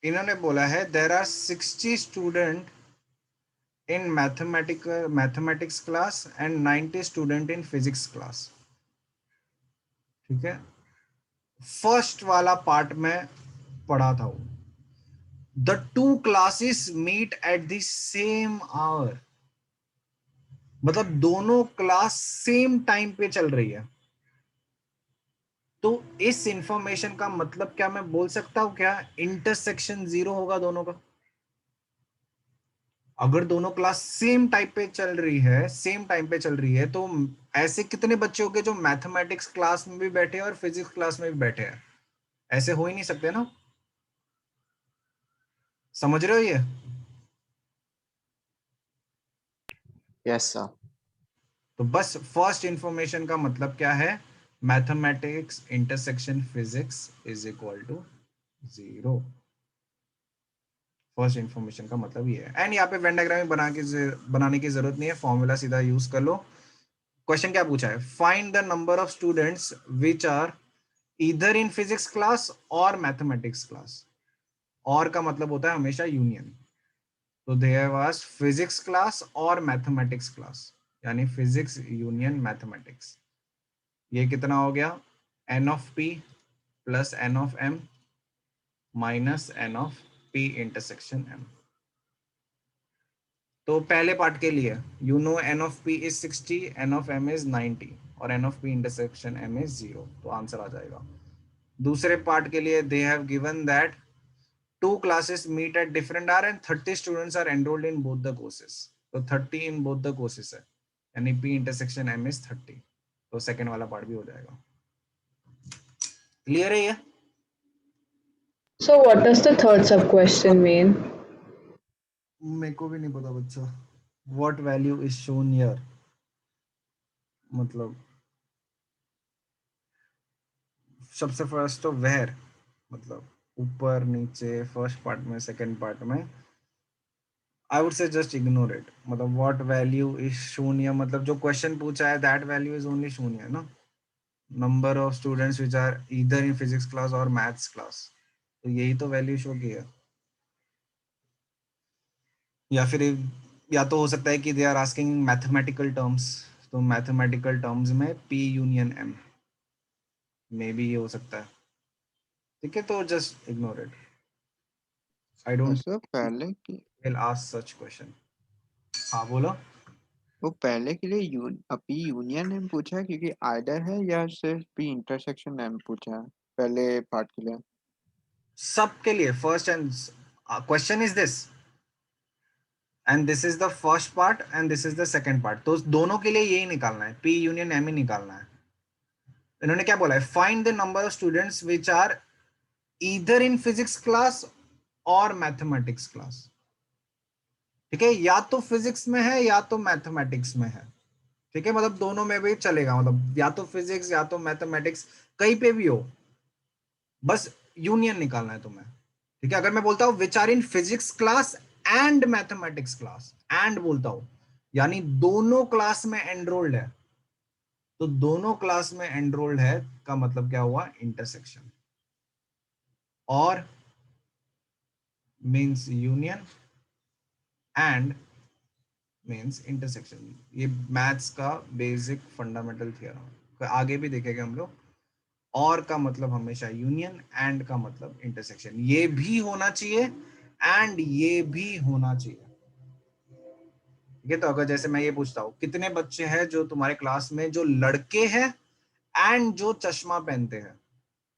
इन्होंने बोला है there are 60 student in mathematics class and 90 student in physics class. ठीक है, फर्स्ट वाला पार्ट में पढ़ा था वो, the two classes meet at the same hour, मतलब दोनों क्लास सेम टाइम पे चल रही है। तो इस इंफॉर्मेशन का मतलब क्या मैं बोल सकता हूं क्या इंटरसेक्शन 0 होगा दोनों का? अगर दोनों क्लास सेम टाइप पे चल रही है, सेम टाइम पे चल रही है, तो ऐसे कितने बच्चे होंगे जो मैथमेटिक्स क्लास में भी बैठे हैं और फिजिक्स क्लास में भी बैठे हैं? ऐसे हो ही नहीं सकते ना। समझ रहे हो ये? Yes sir. तो बस फर्स्ट इंफॉर्मेशन का मतलब क्या है, mathematics intersection physics is equal to 0। First information का मतलब ये है। एंड यहाँ पे वेन डायग्राम बनाने की जरूरत नहीं है, फॉर्मूला सीधा यूज कर लो। क्वेश्चन क्या पूछा है, find the number of students which are either in physics class और मैथमेटिक्स क्लास। और का मतलब होता है हमेशा यूनियन। तो देयर वाज फिजिक्स क्लास और मैथमेटिक्स क्लास, यानी फिजिक्स यूनियन मैथमेटिक्स। ये कितना हो गया, n of P plus n of M minus n of P intersection M. तो पहले पार्ट के लिए you know n of P is 60, n of M is 90 और n of P intersection M is 0, तो आंसर आ जाएगा। दूसरे part के लिए they have given that two classes meet at different hour and 30 students are enrolled in both the courses। तो 30 in both the courses है, यानी P intersection M is 30। तो सेकंड वाला पार्ट भी हो जाएगा। क्लियर है ये? So what does the third sub question mean? मेरे को भी नहीं पता बच्चा। What value is shown here, मतलब सबसे फर्स्ट तो वेयर, मतलब ऊपर नीचे, फर्स्ट पार्ट में सेकंड पार्ट में। I would say just ignore it, मतलब व्हाट वैल्यू इज शून्य, मतलब जो क्वेश्चन पूछा है दैट वैल्यू इज ओनली शून्य ना। Number of students which are either in physics class और मैथ्स क्लास, तो यही तो वैल्यू शो की है। या फिर या तो हो सकता है कि they are asking mathematical terms, तो मैथमेटिकल टर्म्स में P union M, may be ये हो सकता है। ठीक है, तो just ignore it. I don't sir पहले की विल आस्क सच क्वेश्चन। हाँ बोलो। वो पहले के लिए पी यूनियन एम पूछा है क्योंकि आइडर है, या सिर्फ पी इंटरसेक्शन एम पूछा है पहले पार्ट के लिए? सबके लिए first and question is this and this is the first part and this is the second part, तो दोनों के लिए यही निकालना है, पी यूनियन एम ही निकालना है। इन्होंने क्या बोला है, find the number of students which are either in physics class और मैथमेटिक्स क्लास। ठीक है, या तो फिजिक्स में है या तो मैथमेटिक्स में है। ठीक है, मतलब दोनों में भी चलेगा, मतलब या तो फिजिक्स या तो मैथमेटिक्स, कहीं पे भी हो, बस यूनियन निकालना है तुम्हें। ठीक है, अगर मैं बोलता हूं which are in physics class and mathematics class, and बोलता हूं यानी दोनों क्लास में एनरोल्ड है, तो दोनों क्लास में एनरोल्ड है का मतलब क्या हुआ, इंटरसेक्शन। और means union and means intersection. ये मैथ्स का बेसिक फंडामेंटल थियरम, आगे भी देखेंगे हम लोग। और का मतलब हमेशा यूनियन, एंड का मतलब इंटरसेक्शन, ये भी होना चाहिए एंड ये भी होना चाहिए। ठीक है, तो अगर जैसे मैं ये पूछता हूँ कितने बच्चे हैं जो तुम्हारे क्लास में जो लड़के हैं एंड जो चश्मा पहनते हैं,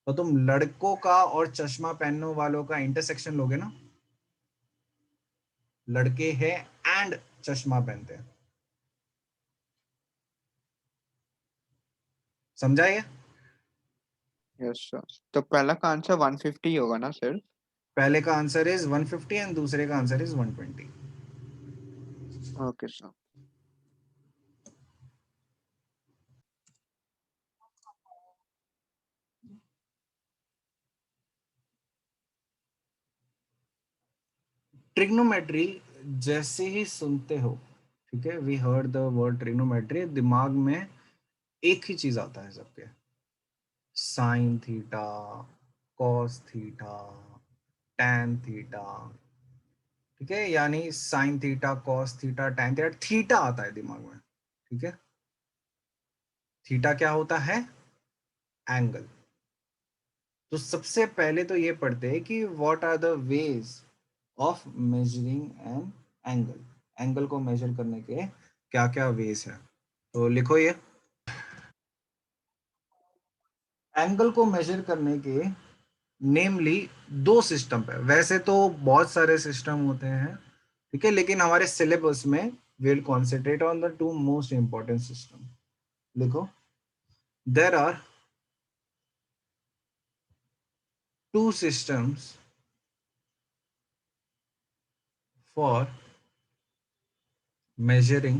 तो तुम लड़कों का और चश्मा पहनने वालों का इंटरसेक्शन लोगे ना। लड़के हैं एंड चश्मा पहनते हैं, समझा ये? Yes sir. तो पहला का आंसर 150 होगा ना सर? पहले का आंसर इज 150 एंड दूसरे का answer is 120। Okay sir. Trigonometry जैसे ही सुनते हो, ठीक है, we heard the word trigonometry, दिमाग में एक ही चीज आता है सबके, sine theta, cos theta, tan theta, ठीक है, यानी sin theta, cos theta, tan theta, theta आता है दिमाग में, ठीक है। थीटा क्या होता है? एंगल। तो सबसे पहले तो ये पढ़ते हैं कि what are the ways of measuring an angle. Angle को मेजर करने के क्या क्या वेज है, तो लिखो ये। एंगल को मेजर करने के नेमली दो सिस्टम है, वैसे तो बहुत सारे सिस्टम होते हैं, ठीक है, लेकिन हमारे सिलेबस में will concentrate on the two most important system. लिखो, there are two systems for measuring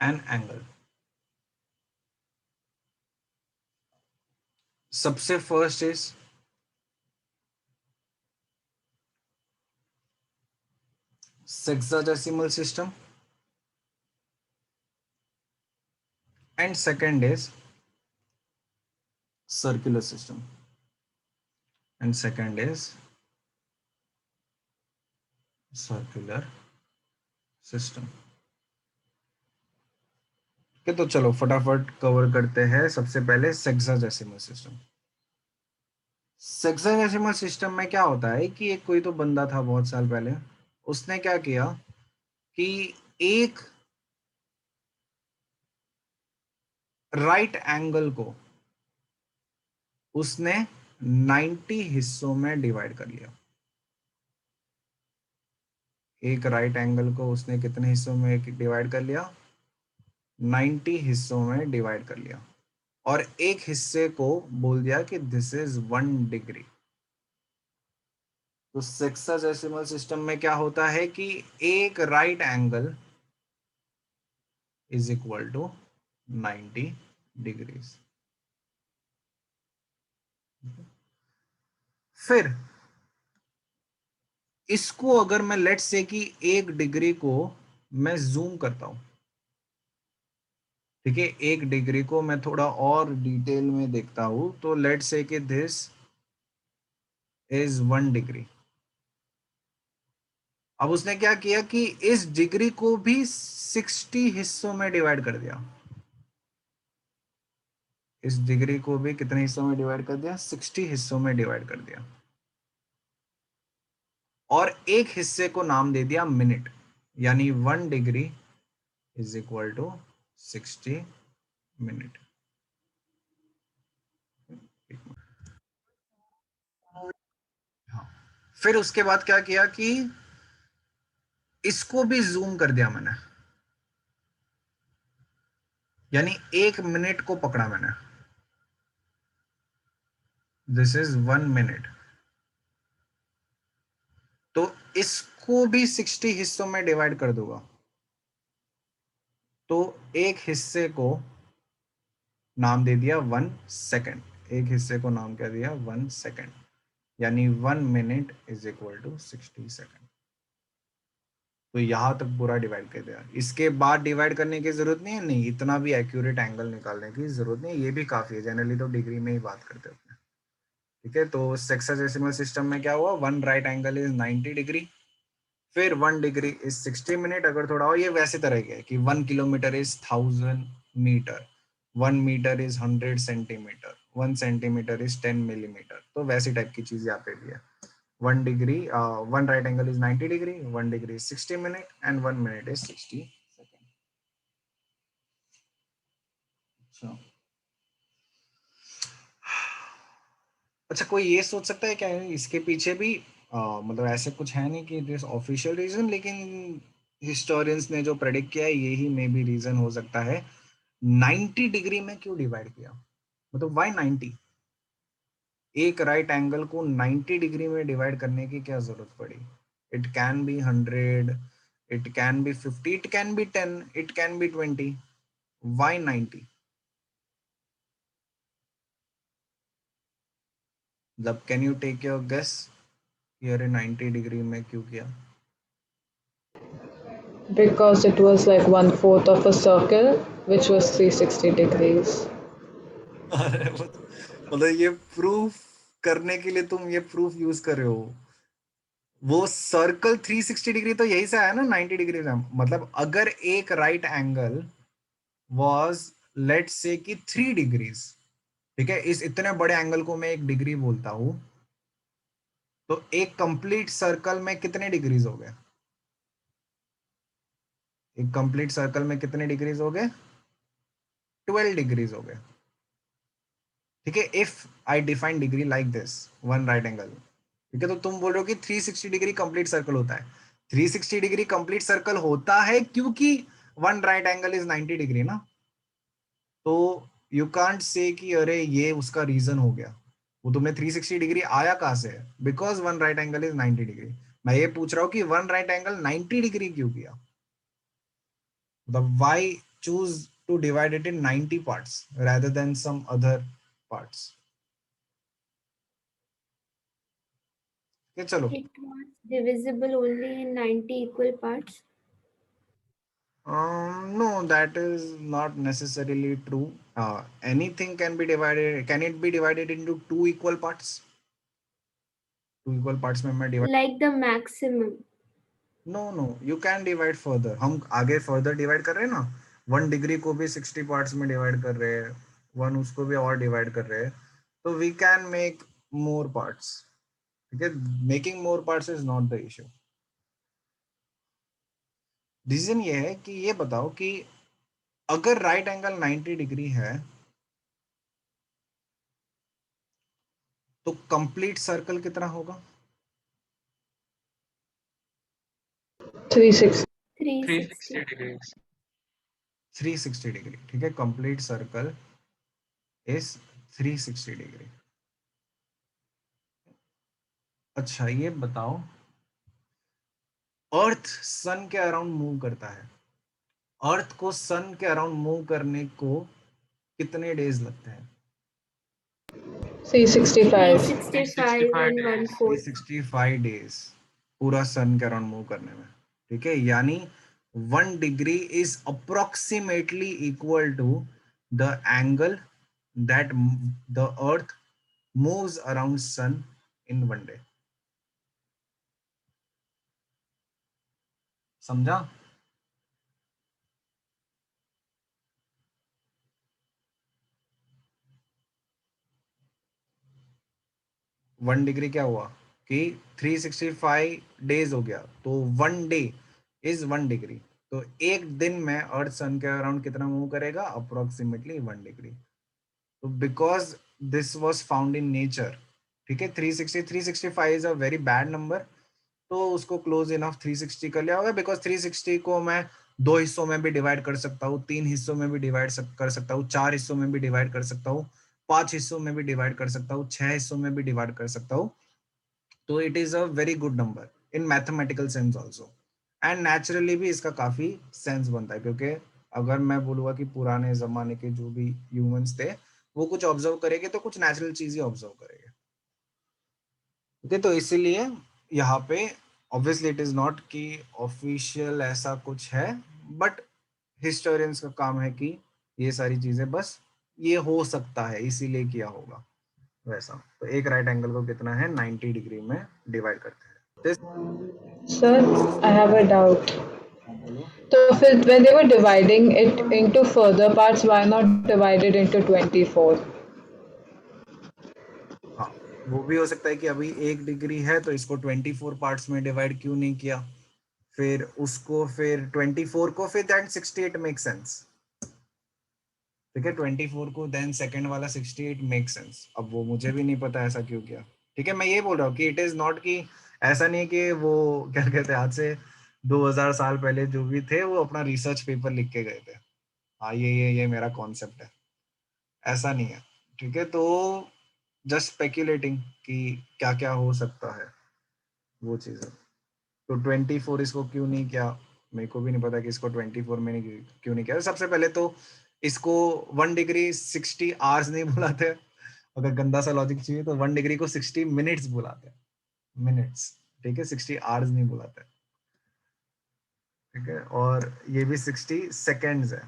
an angle। सबसे first is sexagesimal system and second is circular system and second is circular system। ठीक है, तो चलो फटाफट cover करते हैं। सबसे पहले सेक्साजेसिमल सिस्टम। सेक्साजेसिमल सिस्टम में क्या होता है कि एक कोई तो बंदा था बहुत साल पहले, उसने क्या किया कि एक राइट एंगल को उसने 90 हिस्सों में डिवाइड कर लिया। एक राइट एंगल को उसने कितने हिस्सों में डिवाइड कर लिया? 90 हिस्सों में डिवाइड कर लिया, और एक हिस्से को बोल दिया कि दिस इज 1 डिग्री। तो सेक्साजेसिमल सिस्टम में क्या होता है कि एक right angle is equal to 90 degrees. फिर इसको अगर मैं लेट्स से कि 1 डिग्री को मैं जूम करता हूं, ठीक है, 1 डिग्री को मैं थोड़ा और डिटेल में देखता हूं, तो लेट्स से कि दिस इज 1 डिग्री। अब उसने क्या किया कि इस डिग्री को भी 60 हिस्सों में डिवाइड कर दिया। इस डिग्री को भी कितने हिस्सों में डिवाइड कर दिया? 60 हिस्सों में डिवाइड कर दिया, और एक हिस्से को नाम दे दिया मिनट, यानी 1 degree is equal to 60 minute. हाँ, फिर उसके बाद क्या किया कि इसको भी जूम कर दिया मैंने, यानी 1 मिनट को पकड़ा मैंने, दिस इज 1 मिनट। तो इसको भी 60 हिस्सों में डिवाइड कर दूंगा, तो एक हिस्से को नाम दे दिया 1 सेकेंड। एक हिस्से को नाम क्या दिया? 1 सेकेंड, यानी 1 minute is equal to 60 second. तो यहां तक पूरा डिवाइड कर दिया। इसके बाद डिवाइड करने की जरूरत नहीं है, नहीं इतना भी एक्यूरेट एंगल निकालने की जरूरत नहीं है, ये भी काफी है, जनरली तो डिग्री में ही बात करते हैं। ठीक है, तो सेक्साजेसिमल सिस्टम में क्या हुआ? One right angle is 90 degree, फिर 1 डिग्री इज 60 मिनट। अगर थोड़ा और ये वैसे तरह के है कि 1 kilometre is 1000 metre, 1 metre is 100 centimetre, 1 centimetre is 10 millimetre, तो वैसी टाइप की चीज यहाँ पे भी है। 1 degree, one right angle is 90 degree, 1 degree is 60 minute and 1 minute is 60 second. अच्छा, अच्छा कोई ये सोच सकता है क्या इसके पीछे भी मतलब ऐसे कुछ है नहीं कि दिस ऑफिशियल रीजन, लेकिन हिस्टोरियंस ने जो प्रेडिक्ट किया है यही मे बी रीजन हो सकता है। 90 डिग्री में क्यों डिवाइड किया, मतलब व्हाई 90? एक राइट एंगल को 90 डिग्री में डिवाइड करने की क्या जरूरत पड़ी? It can be 100, it can be 50, it can be 10, it can be 20, why 90? मतलब can you take your guess, ये 90 डिग्री में क्यों किया? Because it was like 1/4 of a circle, which was 360 degrees. अरे मतलब ये प्रूफ करने के लिए तुम ये प्रूफ यूज कर रहे हो। वो सर्कल 360 डिग्री तो यही से आया ना 90 डिग्री से। मतलब अगर एक right angle was let's say कि 3 डिग्रीज, ठीक है, इस इतने बड़े एंगल को मैं एक डिग्री बोलता हूं, तो एक कंप्लीट सर्कल में कितने डिग्रीज हो गए? एक कंप्लीट सर्कल में कितने डिग्रीज हो गए? 12 डिग्रीज हो गए। ठीक है, if I define degree like this, one right angle, ठीक है, तो तुम बोल रहे हो कि 360 डिग्री कंप्लीट सर्कल होता है। 360 डिग्री कंप्लीट सर्कल होता है क्योंकि one right angle is 90 degree ना। तो यू कांट से कि अरे ये उसका रीजन हो गया। वो तुम्हें 360 डिग्री आया कहां से? Because one right angle is 90 degree. मैं ये पूछ रहा हूँ कि वन राइट एंगल 90 डिग्री क्यों किया? मतलब why choose to divide it in 90 parts rather than some other parts? Okay, चलो। It was divisible only in 90 equal parts. No, that is not necessarily true. Anything can be divided. Can it be divided into two equal parts? Two equal parts में मैं divide. Like the maximum. No, no, you can divide further. हम आगे further divide कर रहे हैं ना। 1 degree को भी 60 parts में divide कर रहे हैं, 1 उसको भी और divide कर रहे हैं, तो we can make more parts. ठीक है, making more parts is not the issue. Reason ये है कि ये बताओ कि अगर राइट एंगल 90 डिग्री है तो कंप्लीट सर्कल कितना होगा? 360. 360. 360 डिग्री। ठीक है, कंप्लीट सर्कल इज 360 डिग्री। अच्छा ये बताओ, अर्थ सन के अराउंड मूव करता है, अर्थ को सन के अराउंड मूव करने को कितने डेज लगते हैं? 365. 365 and 1/4. 365 डेज पूरा सन के अराउंड मूव करने में। ठीक है, यानी 1 degree is approximately equal to the angle that the earth moves around sun in 1 day. समझा? वन डिग्री क्या हुआ कि 365 डेज हो गया, तो 1 डे इज 1 डिग्री। तो एक दिन में अर्थ सन के अराउंड कितना मूव करेगा? Approximately 1 degree. तो because this was found in nature, ठीक है, 365 is a very bad number, तो उसको क्लोज इनफ 360 कर लिया होगा। बिकॉज 360 को मैं 2 हिस्सों में भी डिवाइड कर सकता हूँ, 3 हिस्सों में भी डिवाइड कर सकता हूँ, 4 हिस्सों में भी डिवाइड कर सकता हूँ, 5 हिस्सों में भी डिवाइड कर सकता हूँ, 6 हिस्सों में भी डिवाइड कर सकता हूँ। तो it is a very good number in mathematical sense also, and naturally भी इसका काफी सेंस बनता है, क्योंकि अगर मैं बोलूँगा कि पुराने जमाने के जो भी ह्यूमंस थे वो कुछ ऑब्जर्व करेंगे तो कुछ नेचुरल चीज ही ऑब्जर्व करेंगे। ठीक है, तो इसीलिए यहाँ पे ऑब्वियसली इट इज नॉट कि ऑफिशियल ऐसा कुछ है, बट हिस्टोरियंस का काम है कि ये सारी चीजें बस ये हो सकता है इसीलिए किया होगा वैसा। तो एक राइट एंगल को कितना है 90 डिग्री में डिवाइड करते हैं। Sir, I have a doubt. बोलो। So, when they were dividing it into further parts, why not divide it into 24? हाँ, वो भी हो सकता है कि अभी 1 डिग्री है तो इसको 24 पार्ट्स में डिवाइड क्यों नहीं किया, फिर उसको फिर 24 को फिर दैट 68 मेक सेंस। ठीक है, 24 को देन सेकंड वाला 68 मेक सेंस। अब वो मुझे भी नहीं पता ऐसा क्यों किया। ठीक है, मैं ये बोल रहा हूँ कि इट इज नॉट कि ऐसा नहीं कि वो क्या कहते हैं आज से 2000 साल पहले जो भी थे वो अपना रिसर्च पेपर लिख के गए थे, हाँ ये मेरा कॉन्सेप्ट है, ऐसा नहीं है। ठीक है, तो जस्ट स्पेक्यूलेटिंग कि क्या क्या हो सकता है वो चीज़ है। तो 24 इसको क्यों नहीं किया, मेरे को भी नहीं पता कि इसको 24 में नहीं क्यों नहीं किया। सबसे पहले तो इसको 1 डिग्री 60 आवर्स नहीं बुलाते, अगर गंदा सा लॉजिक चाहिए तो 1 डिग्री को 60 मिनट्स बुलाते हैं, मिनट्स। ठीक है, 60 आवर्स नहीं बुलाते। ठीक है, और ये भी 60 सेकेंड्स है।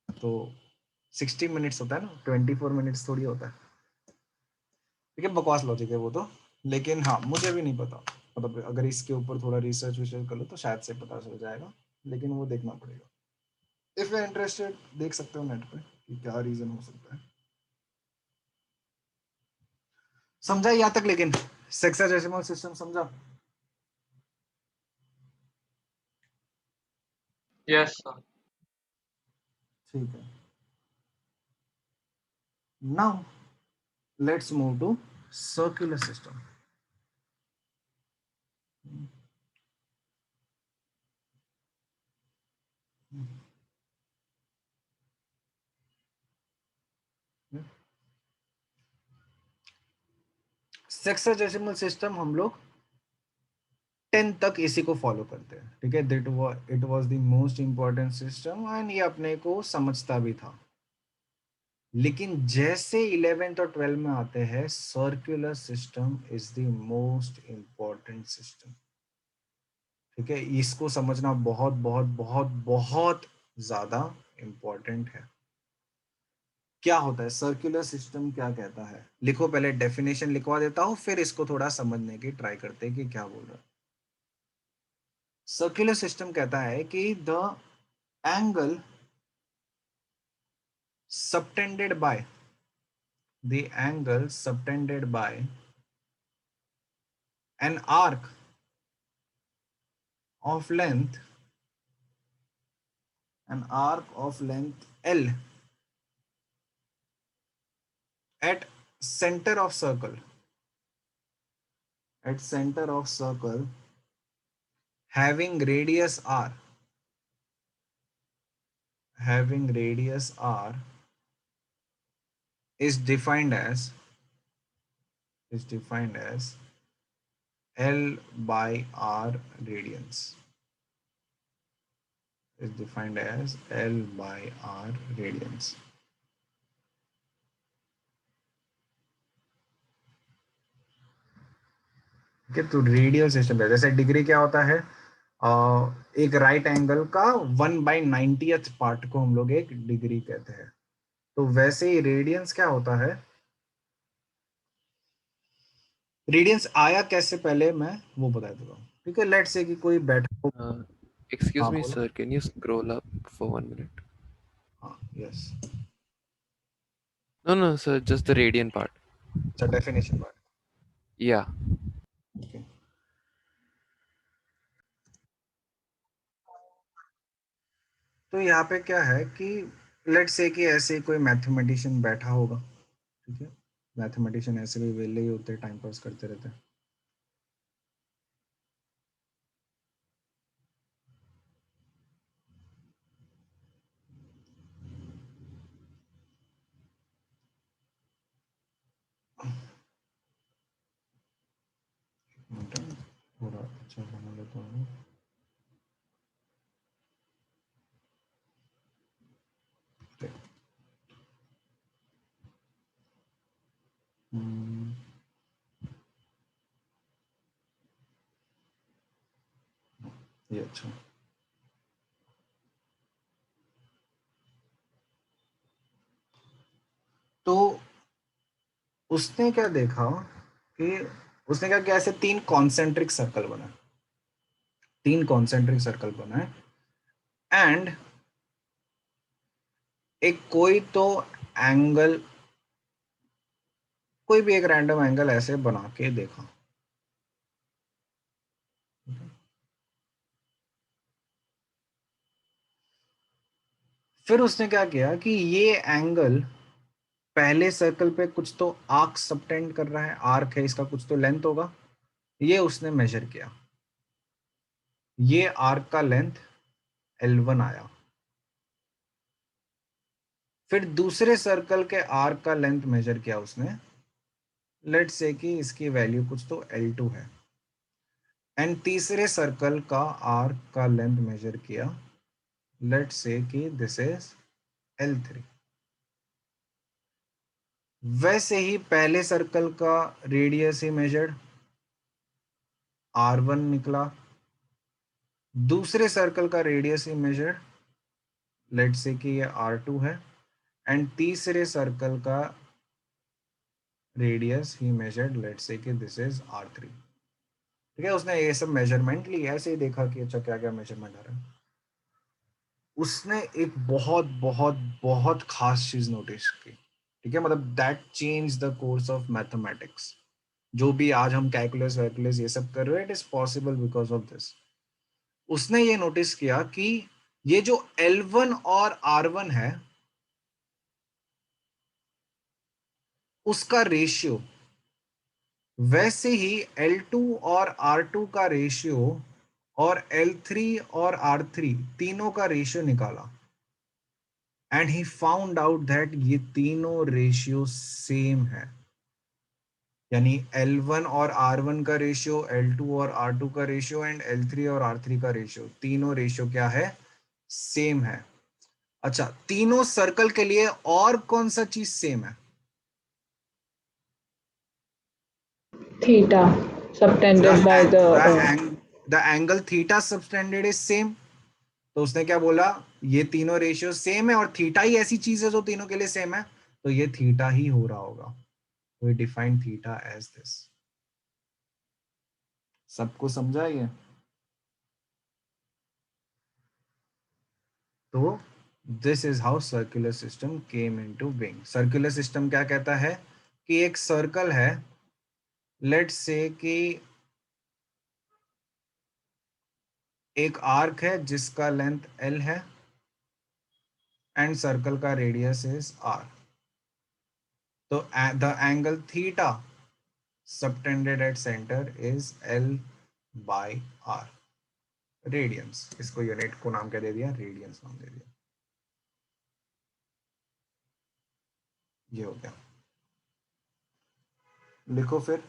तो 60 मिनट्स होता है ना, 24 मिनट्स थोड़ी होता है। ठीक है, बकवास लॉजिक है वो तो, लेकिन हाँ मुझे भी नहीं पता, मतलब अगर इसके ऊपर थोड़ा रिसर्च विसर्च कर लो तो शायद से पता चल जाएगा, लेकिन वो देखना पड़ेगा। इफ यू इंटरेस्टेड देख सकते हो नेट पे कि क्या रीजन हो सकता है। समझा यहाँ तक? लेकिन सेक्साडेसिमल सिस्टम समझा? Yes, sir. ठीक है, now let's move to circular system. Sexadecimal system हम लोग 10 तक इसी को फॉलो करते हैं। ठीक है, it was the most important system and ये अपने को समझता भी था। लेकिन जैसे 11th और 12 में आते हैं, circular system is the most important system. ठीक है, इसको समझना बहुत बहुत बहुत बहुत ज्यादा इंपॉर्टेंट है। क्या होता है सर्कुलर सिस्टम, क्या कहता है? लिखो, पहले डेफिनेशन लिखवा देता हूं, फिर इसको थोड़ा समझने की ट्राई करते हैं कि क्या बोल रहा है। सर्कुलर सिस्टम कहता है कि the angle subtended by the angle subtended by an arc of length L at center of circle having radius r is defined as L by r radians ठीक है। तो रेडियल सिस्टम है, जैसे degree क्या होता है, एक राइट एंगल का 1/90th पार्ट को हम लोग एक डिग्री कहते हैं। तो वैसे ही रेडियंस क्या होता है, रेडियंस आया कैसे पहले मैं वो बता देता हूँ। ठीक है, लेट्स से कि कोई बैठा हो। Excuse हाँ me, बोलो। sir. Can you scroll up for 1 minute? हाँ, yes. No, no, sir. Just the radian part. अच्छा, डेफिनेशन बात। Yeah. ओके, तो यहाँ पे क्या है कि लेट्स से कि ऐसे कोई मैथमेटिशियन बैठा होगा। ठीक है, मैथमेटिशियन ऐसे भी वेले ही होते हैं, टाइम पास करते रहते हैं। थोड़ा अच्छा बना लेता हूँ। हम्म, ये अच्छा। तो उसने क्या देखा कि उसने क्या किया, ऐसे तीन कॉन्सेंट्रिक सर्कल बनाए एंड एक कोई तो एंगल, कोई भी एक रैंडम एंगल ऐसे बना के देखा। फिर उसने क्या किया कि ये एंगल पहले सर्कल पे कुछ तो आर्क सबटेंड कर रहा है, आर्क है इसका, कुछ तो लेंथ होगा, ये उसने मेजर किया। ये आर्क का लेंथ L1 आया। फिर दूसरे सर्कल के आर्क का लेंथ मेजर किया उसने, लेट्स से कि इसकी वैल्यू कुछ तो L2 है। एंड तीसरे सर्कल का आर्क का लेंथ मेजर किया, लेट्स से कि दिस इज L3। वैसे ही पहले सर्कल का रेडियस ही मेजर्ड, R1 निकला। दूसरे सर्कल का radius he measured, let's say कि ये R2 है। एंड तीसरे सर्कल का radius he measured, let's say कि दिस इज R3। ठीक है, उसने ये सब मेजरमेंट ली, ऐसे ही देखा कि अच्छा क्या क्या मेजरमेंट आ रहा है। उसने एक बहुत बहुत बहुत खास चीज नोटिस की। ठीक है, मतलब that change the course of mathematics. जो भी आज हम कैलकुलस वैलकुलस ये सब कर रहे हैं, it is possible because of this. उसने ये नोटिस किया कि ये जो L1 और R1 है उसका रेशियो, वैसे ही L2 और R2 का रेशियो और L3 और R3 तीनों का रेशियो निकाला। And he found out that ये तीनों रेशियो सेम है। यानी L1 और R1 का रेशियो, L2 और R2 का रेशियो एंड L3 और R3 का रेशियो, तीनों रेशियो क्या है? सेम है। अच्छा, तीनों सर्कल के लिए और कौन सा चीज सेम है? Theta subtended by the the angle theta subtended is same. तो उसने क्या बोला, ये तीनों रेशियो सेम है और थीटा ही ऐसी चीज है जो तीनों के लिए सेम है, तो ये थीटा ही हो रहा होगा। We define theta as this. सबको समझा ये? तो this is how circular system came into being. Circular system क्या कहता है कि एक सर्कल है, लेट्स से कि एक आर्क है जिसका लेंथ L है एंड सर्कल का रेडियस इज R। तो the angle theta subtended at centre is L by R radians. इसको यूनिट को नाम क्या दे दिया? रेडियंस नाम दे दिया। ये हो गया। लिखो फिर।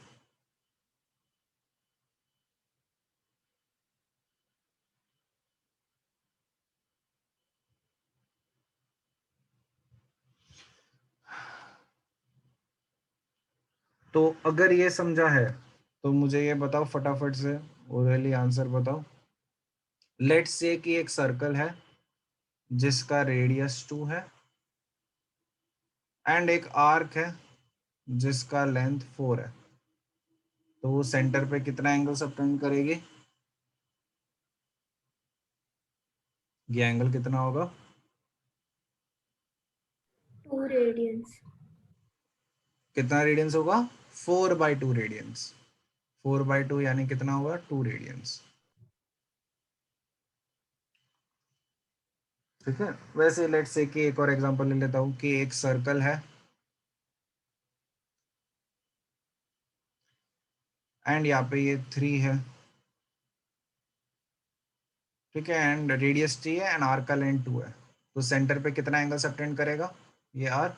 तो अगर ये समझा है तो मुझे ये बताओ फटाफट से, ओरली आंसर बताओ। लेट्स से कि एक सर्कल है जिसका रेडियस 2 है एंड एक आर्क है जिसका लेंथ 4 है। तो वो सेंटर पे कितना एंगल सबटेंड करेगी? ये एंगल कितना होगा? 2 radians. कितना रेडियंस होगा? 4/2 रेडियंस। 4/2 यानी कितना होगा? 2 रेडियंस। ठीक है, वैसे लेट्स से कि एक और एग्जांपल ले लेता हूं कि एक सर्कल है एंड यहाँ पे ये 3 है। ठीक है, एंड रेडियस 3 है एंड आर्क का लेंथ 2 है। तो सेंटर पे कितना एंगल सबटेंड करेगा ये आर्क?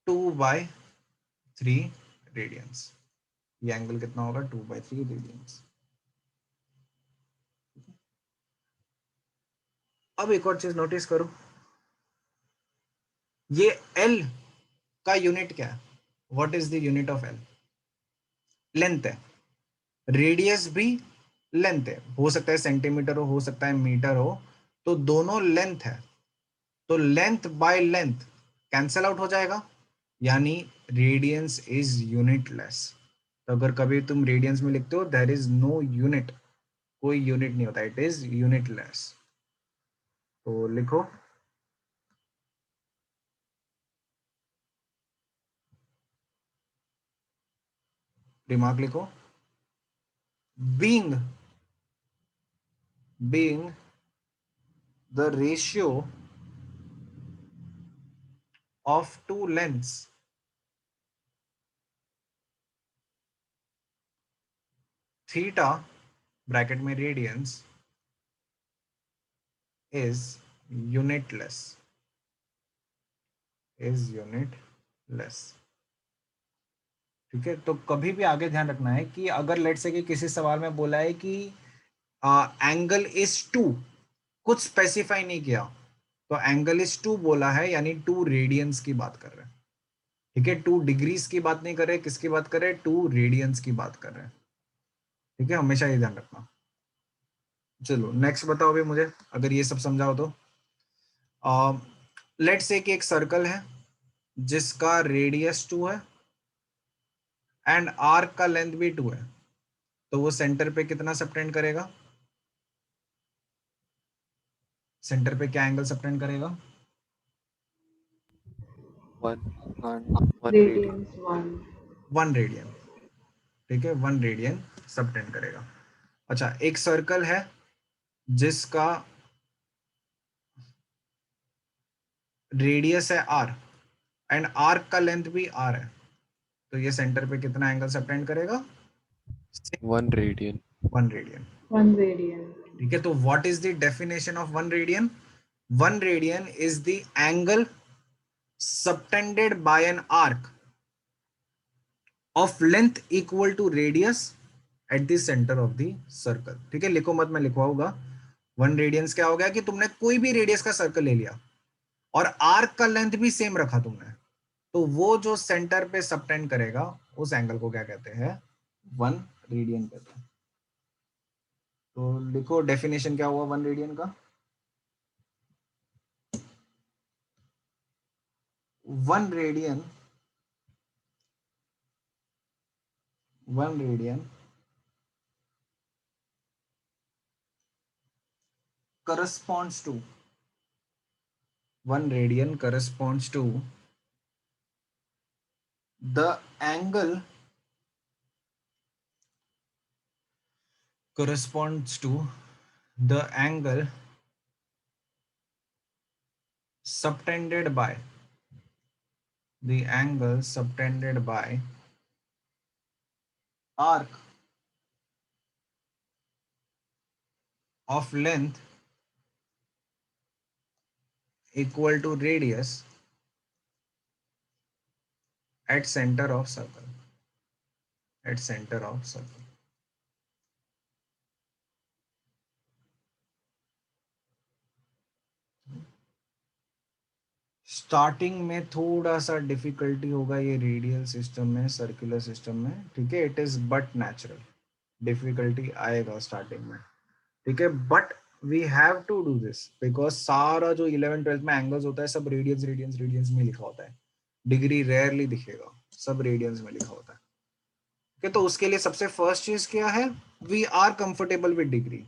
2/3 रेडियंस। ये एंगल कितना होगा? 2/3 रेडियंस। अब एक और चीज नोटिस करो, ये L का यूनिट क्या है? What is the unit of L? Length है। रेडियस भी लेंथ है, हो सकता है सेंटीमीटर हो सकता है मीटर हो, तो दोनों लेंथ है। तो length by length cancel out हो जाएगा, यानी रेडियंस इज यूनिटलेस। तो अगर कभी तुम रेडियंस में लिखते हो देयर इज नो यूनिट, कोई यूनिट नहीं होता, इट इज यूनिटलेस। तो लिखो दिमाग लिखो। being the ratio of two lengths theta bracket में रेडियंस is unitless ठीक है, तो कभी भी आगे ध्यान रखना है कि अगर लेट से कि किसी सवाल में बोला है कि एंगल इज 2, कुछ स्पेसिफाई नहीं किया, तो एंगल इज 2 बोला है यानी 2 रेडियंस की बात कर रहे हैं। ठीक है, 2 डिग्रीज की बात नहीं कर रहे, किसकी बात कर रहे हैं? 2 रेडियंस की बात कर रहे हैं। ठीक है, हमेशा ये ध्यान रखना। चलो नेक्स्ट बताओ भी मुझे, अगर ये सब समझाओ तो। लेट्स से कि एक सर्कल है जिसका रेडियस 2 है एंड आर्क का लेंथ भी 2 है, तो वो सेंटर पे कितना सबटेंड करेगा? सेंटर पे क्या एंगल सबटेंड करेगा? 1 1 radian. Radians 1. 1 रेडियन। ठीक है, 1 रेडियन सबटेंड करेगा। अच्छा, एक सर्कल है जिसका रेडियस है आर एंड आर्क का लेंथ भी आर है, तो ये सेंटर पे कितना एंगल सबटेंड करेगा? 1 radian. 1 रेडियन। 1 radian. ठीक है, तो what is the definition of 1 radian? 1 radian is the angle subtended by an arc of length equal to radius at the centre of the circle. ठीक है, लिखो मत, मैं लिखवाऊंगा। 1 रेडियंस क्या हो गया कि तुमने कोई भी रेडियस का सर्कल ले लिया और आर्क का लेंथ भी सेम रखा तुमने, तो वो जो सेंटर पे सबटेंड करेगा उस एंगल को क्या कहते हैं? 1 रेडियन कहते हैं। तो लिखो डेफिनेशन क्या हुआ 1 रेडियन का? 1 radian, 1 radian corresponds to 1 radian corresponds to the angle corresponds to the angle subtended by the angle subtended by arc of length equal to radius at center of circle, at center of circle। Starting में थोड़ा सा difficulty होगा ये radial system में, circular system में। ठीक है, it is but natural, difficulty आएगा स्टार्टिंग में। ठीक है, but we have to do this because सारा जो 11 12 में एंगल्स होता है सब रेडियंस रेडियंस रेडियंस में लिखा होता है, डिग्री रेयरली दिखेगा, सब रेडियंस में लिखा होता है। ठीक है, तो उसके लिए सबसे फर्स्ट चीज क्या है? We are comfortable with degree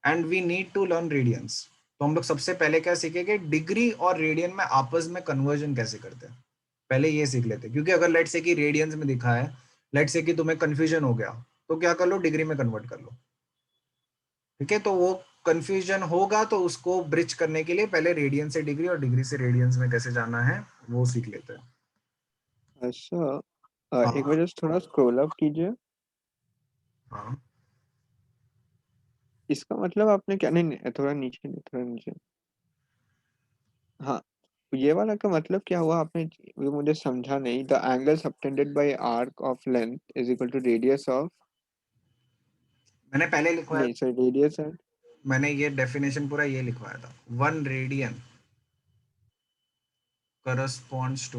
and we need to learn radians. तो हम लोग सबसे पहले क्या सीखेंगे? डिग्री और रेडियन में आपस में कन्वर्जन कैसे करते हैं, पहले ये सीख लेते हैं। क्योंकि अगर लेट से कि रेडियंस में दिखा है, लेट से कि तुम्हें कंफ्यूजन हो गया, तो क्या कर लो? डिग्री में कन्वर्ट कर लो। ठीक है, तो वो कंफ्यूजन होगा तो उसको ब्रिज करने के लिए पहले रेडियन से डिग्री और डिग्री से रेडियंस में कैसे जाना है वो सीख लेते हैं। अच्छा एक हाँ बार जस्ट थोड़ा स्क्रॉल अप कीजिए। हाँ, इसका मतलब आपने क्या, नहीं नहीं थोड़ा नीचे, नहीं थोड़ा नीचे। हाँ, ये वाला का मतलब क्या हुआ आपने, ये मुझे समझा नहीं। The angle subtended by arc of length is equal to radius of, मैंने पहले लिखवाया, नहीं सर रेडियस एंड, मैंने ये डेफिनेशन पूरा ये लिखवाया था। 1 radian corresponds to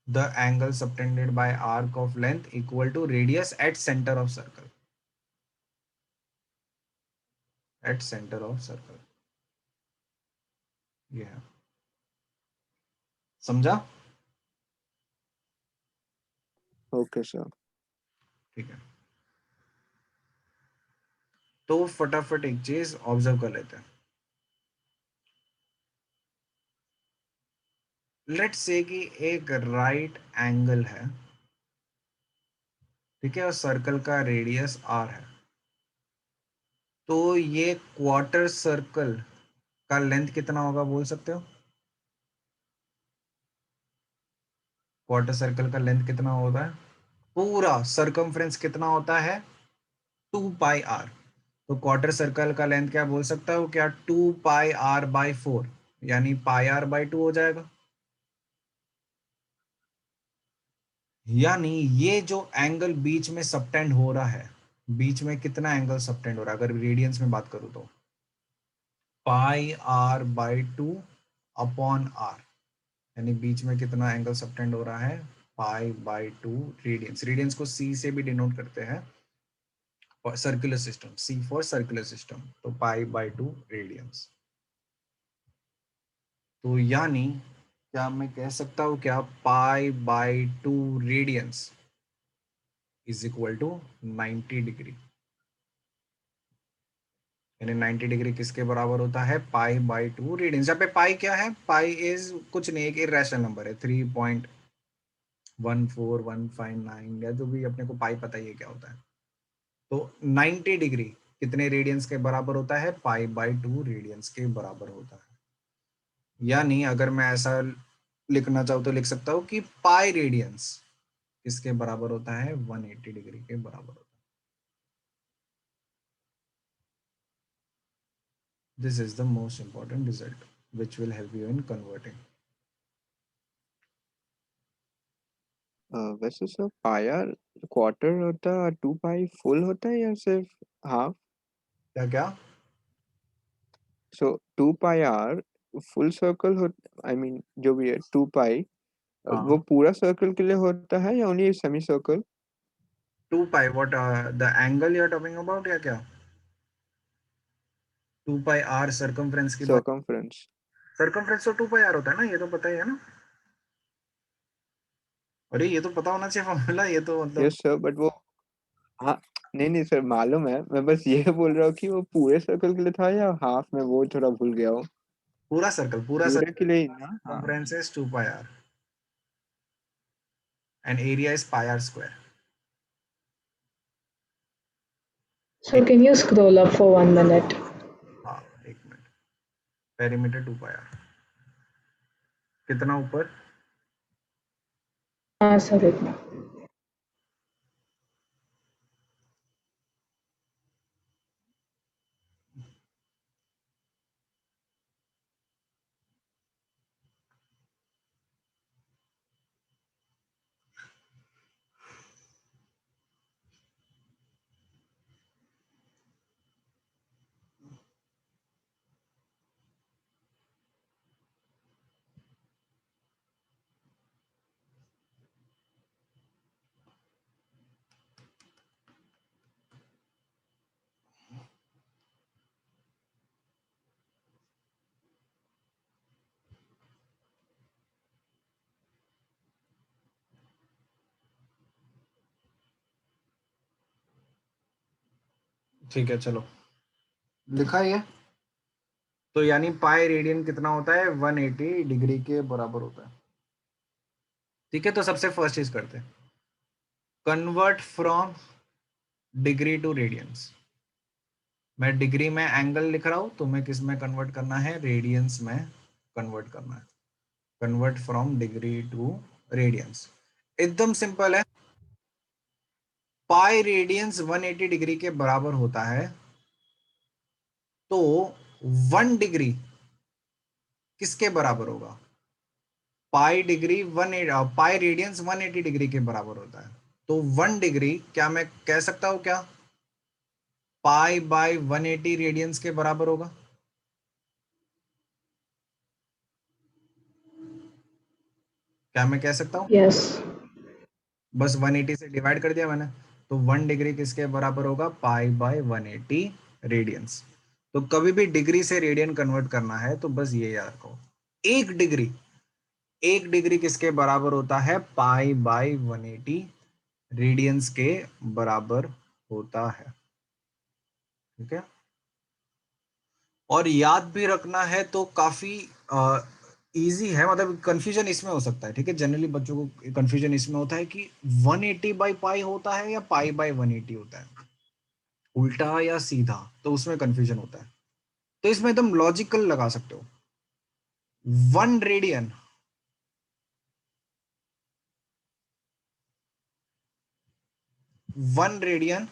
the angle subtended by arc of length equal to radius at center of circle, at center of circle। ये है, समझा? Okay sir. ठीक है, तो फटाफट एक चीज ऑब्जर्व कर लेते हैं। लेट्स से कि एक राइट एंगल है, ठीक है, और सर्कल का रेडियस आर है, तो ये क्वार्टर सर्कल का लेंथ कितना होगा बोल सकते हो? क्वार्टर सर्कल का लेंथ कितना होता है? पूरा सरकमफ्रेंस कितना होता है? 2 पाई आर। तो क्वार्टर सर्कल का लेंथ क्या बोल सकता हो? क्या 2 पाई आर बाई 4, यानी पाई आर बाई 2 हो जाएगा। यानी ये जो एंगल बीच में सबटेंड हो रहा है, बीच में कितना एंगल सबटेंड हो रहा है अगर रेडियंस में बात करूं तो? पाई आर बाई 2 अपॉन आर, यानी बीच में कितना एंगल सबटेंड हो रहा है? Pi by 2 radiance. रेडियंस को सी से भी डिनोट करते हैं, circular system, C for circular system, तो π/2 रेडियंस। तो यानी क्या मैं कह सकता हूँ क्या π/2 radians is equal to 90 degree, यानी 90 डिग्री किसके बराबर होता है, π/2 रेडियंस। जहाँ पे पाई क्या है, पाई इज कुछ नहीं, एक इरेशनल नंबर है, 3.14159 या जो भी, अपने को पाई पता ही है क्या होता है। तो 90 डिग्री कितने रेडियंस के बराबर होता है, π/2 रेडियंस के बराबर होता है। यानी अगर मैं ऐसा लिखना चाहूँ तो लिख सकता हूँ कि पाई रेडियंस किसके बराबर होता है, 180 डिग्री के बराबर होता है। This is the most important result which will help you in converting. वैसे सर पाया क्वार्टर होता है, 2 पाई फुल होता है या सिर्फ हाफ? क्या क्या? सो 2 पाई फुल सर्कल हो, आई मीन जो भी है 2 पाई वो हाँ, पूरा सर्कल के लिए होता है या only semi circle? 2 pi, what the angle you are talking about या क्या? 2 pi r circumference की बात। सर्कमफ्रेंस। circumference तो 2 pi r होता है ना, ये तो पता ही है ना। अरे ये तो पता होना चाहिए फॉर्मूला, ये तो मतलब यस सर, बट वो हाँ, नहीं नहीं सर मालूम है, मैं बस ये बोल रहा हूँ कि वो पूरे सर्कल के लिए था या हाफ में, वो थोड़ा भूल गया हूँ। पूरा सर्कल, पूरा पूरे सर्कल के लिए ही ना? हाँ। circumference is 2 pi r and area is pi r square. So can you scroll up for 1 minute? हाँ, एक मिनट। पेरीमीटर 2 pi r कितना ऊपर? हाँ सर इतना। ठीक है चलो, लिखा ये। तो यानी पाई रेडियन कितना होता है, 180 डिग्री के बराबर होता है। ठीक है, तो सबसे फर्स्ट चीज करते हैं, convert from degree to radians. मैं डिग्री में एंगल लिख रहा हूं, तुम्हें किस में कन्वर्ट करना है, रेडियंस में कन्वर्ट करना है। Convert from degree to radians, एकदम सिंपल है। पाई रेडियंस 180 डिग्री के बराबर होता है, तो 1 डिग्री किसके बराबर होगा, pi degree pi radiance 180 degree के बराबर होता है। तो 1 डिग्री क्या मैं कह सकता हूं क्या, π/180 रेडियंस के बराबर होगा। क्या मैं कह सकता हूं, Yes. बस 180 से डिवाइड कर दिया मैंने, तो 1 डिग्री किसके बराबर होगा, π/180 रेडियंस। तो कभी भी डिग्री से रेडियन कन्वर्ट करना है तो बस ये याद रखो, 1 डिग्री, 1 डिग्री किसके बराबर होता है, π/180 रेडियंस के बराबर होता है। ठीक है, और याद भी रखना है तो काफी इजी है, मतलब कंफ्यूजन इसमें हो सकता है। ठीक है, जनरली बच्चों को कंफ्यूजन इसमें होता है कि 180/पाई होता है या π/180 होता है, उल्टा या सीधा, तो उसमें कंफ्यूजन होता है। तो इसमें एकदम लॉजिकल लगा सकते हो, 1 रेडियन, 1 रेडियन,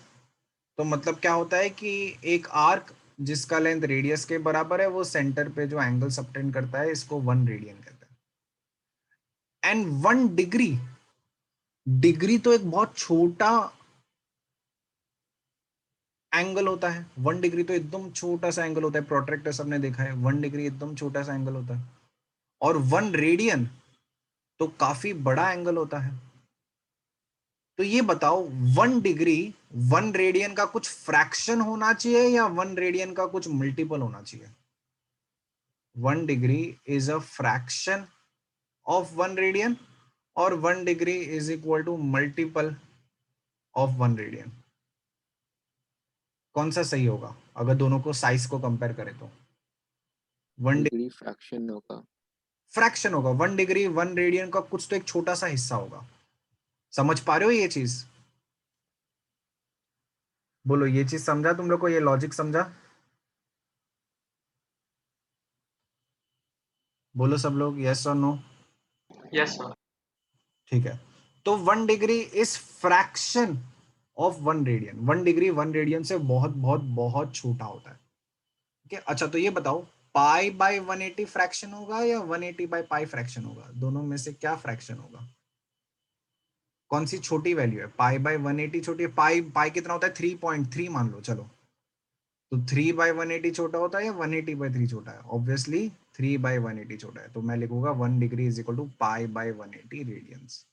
तो मतलब क्या होता है कि एक आर्क जिसका लेंथ रेडियस के बराबर है, वो सेंटर पे जो एंगल सबटेंड करता है, इसको 1 रेडियन कहते हैं। एंड 1 डिग्री, डिग्री तो एक बहुत छोटा एंगल होता है। 1 डिग्री तो एकदम छोटा सा एंगल होता है, प्रोट्रैक्टर सबने देखा है, 1 डिग्री एकदम छोटा सा एंगल होता है। और 1 रेडियन तो काफी बड़ा एंगल होता है। तो ये बताओ 1 डिग्री 1 रेडियन का कुछ फ्रैक्शन होना चाहिए या 1 रेडियन का कुछ मल्टीपल होना चाहिए? 1 degree is a fraction of 1 radian और 1 degree is equal to multiple of 1 radian. कौन सा सही होगा अगर दोनों को साइज को कंपेयर करें तो? 1 डिग्री डिग्री फ्रैक्शन होगा। फ्रैक्शन होगा, 1 डिग्री 1 रेडियन का कुछ तो एक छोटा सा हिस्सा होगा। समझ पा रहे हो ये चीज? बोलो, ये चीज समझा तुम लोग को? ये लॉजिक समझा? बोलो सब लोग, यस और नो? Yes sir. ठीक है, तो 1 degree is fraction of 1 radian. 1 degree 1 radian से बहुत बहुत बहुत छोटा होता है। ठीक है, अच्छा तो ये बताओ, पाई बाय 180 फ्रैक्शन होगा या 180 बाय पाई फ्रैक्शन होगा? दोनों में से क्या फ्रैक्शन होगा? कौन सी छोटी वैल्यू है? पाई बाय 180 छोटी है। पाई पाई कितना होता है? 3.3 मान लो। चलो, तो 3/180 छोटा होता है या 180/3 छोटा है? ऑब्वियसली 3/180 छोटा है। तो मैं लिखूंगा 1 degree is equal to pi by 180 radians,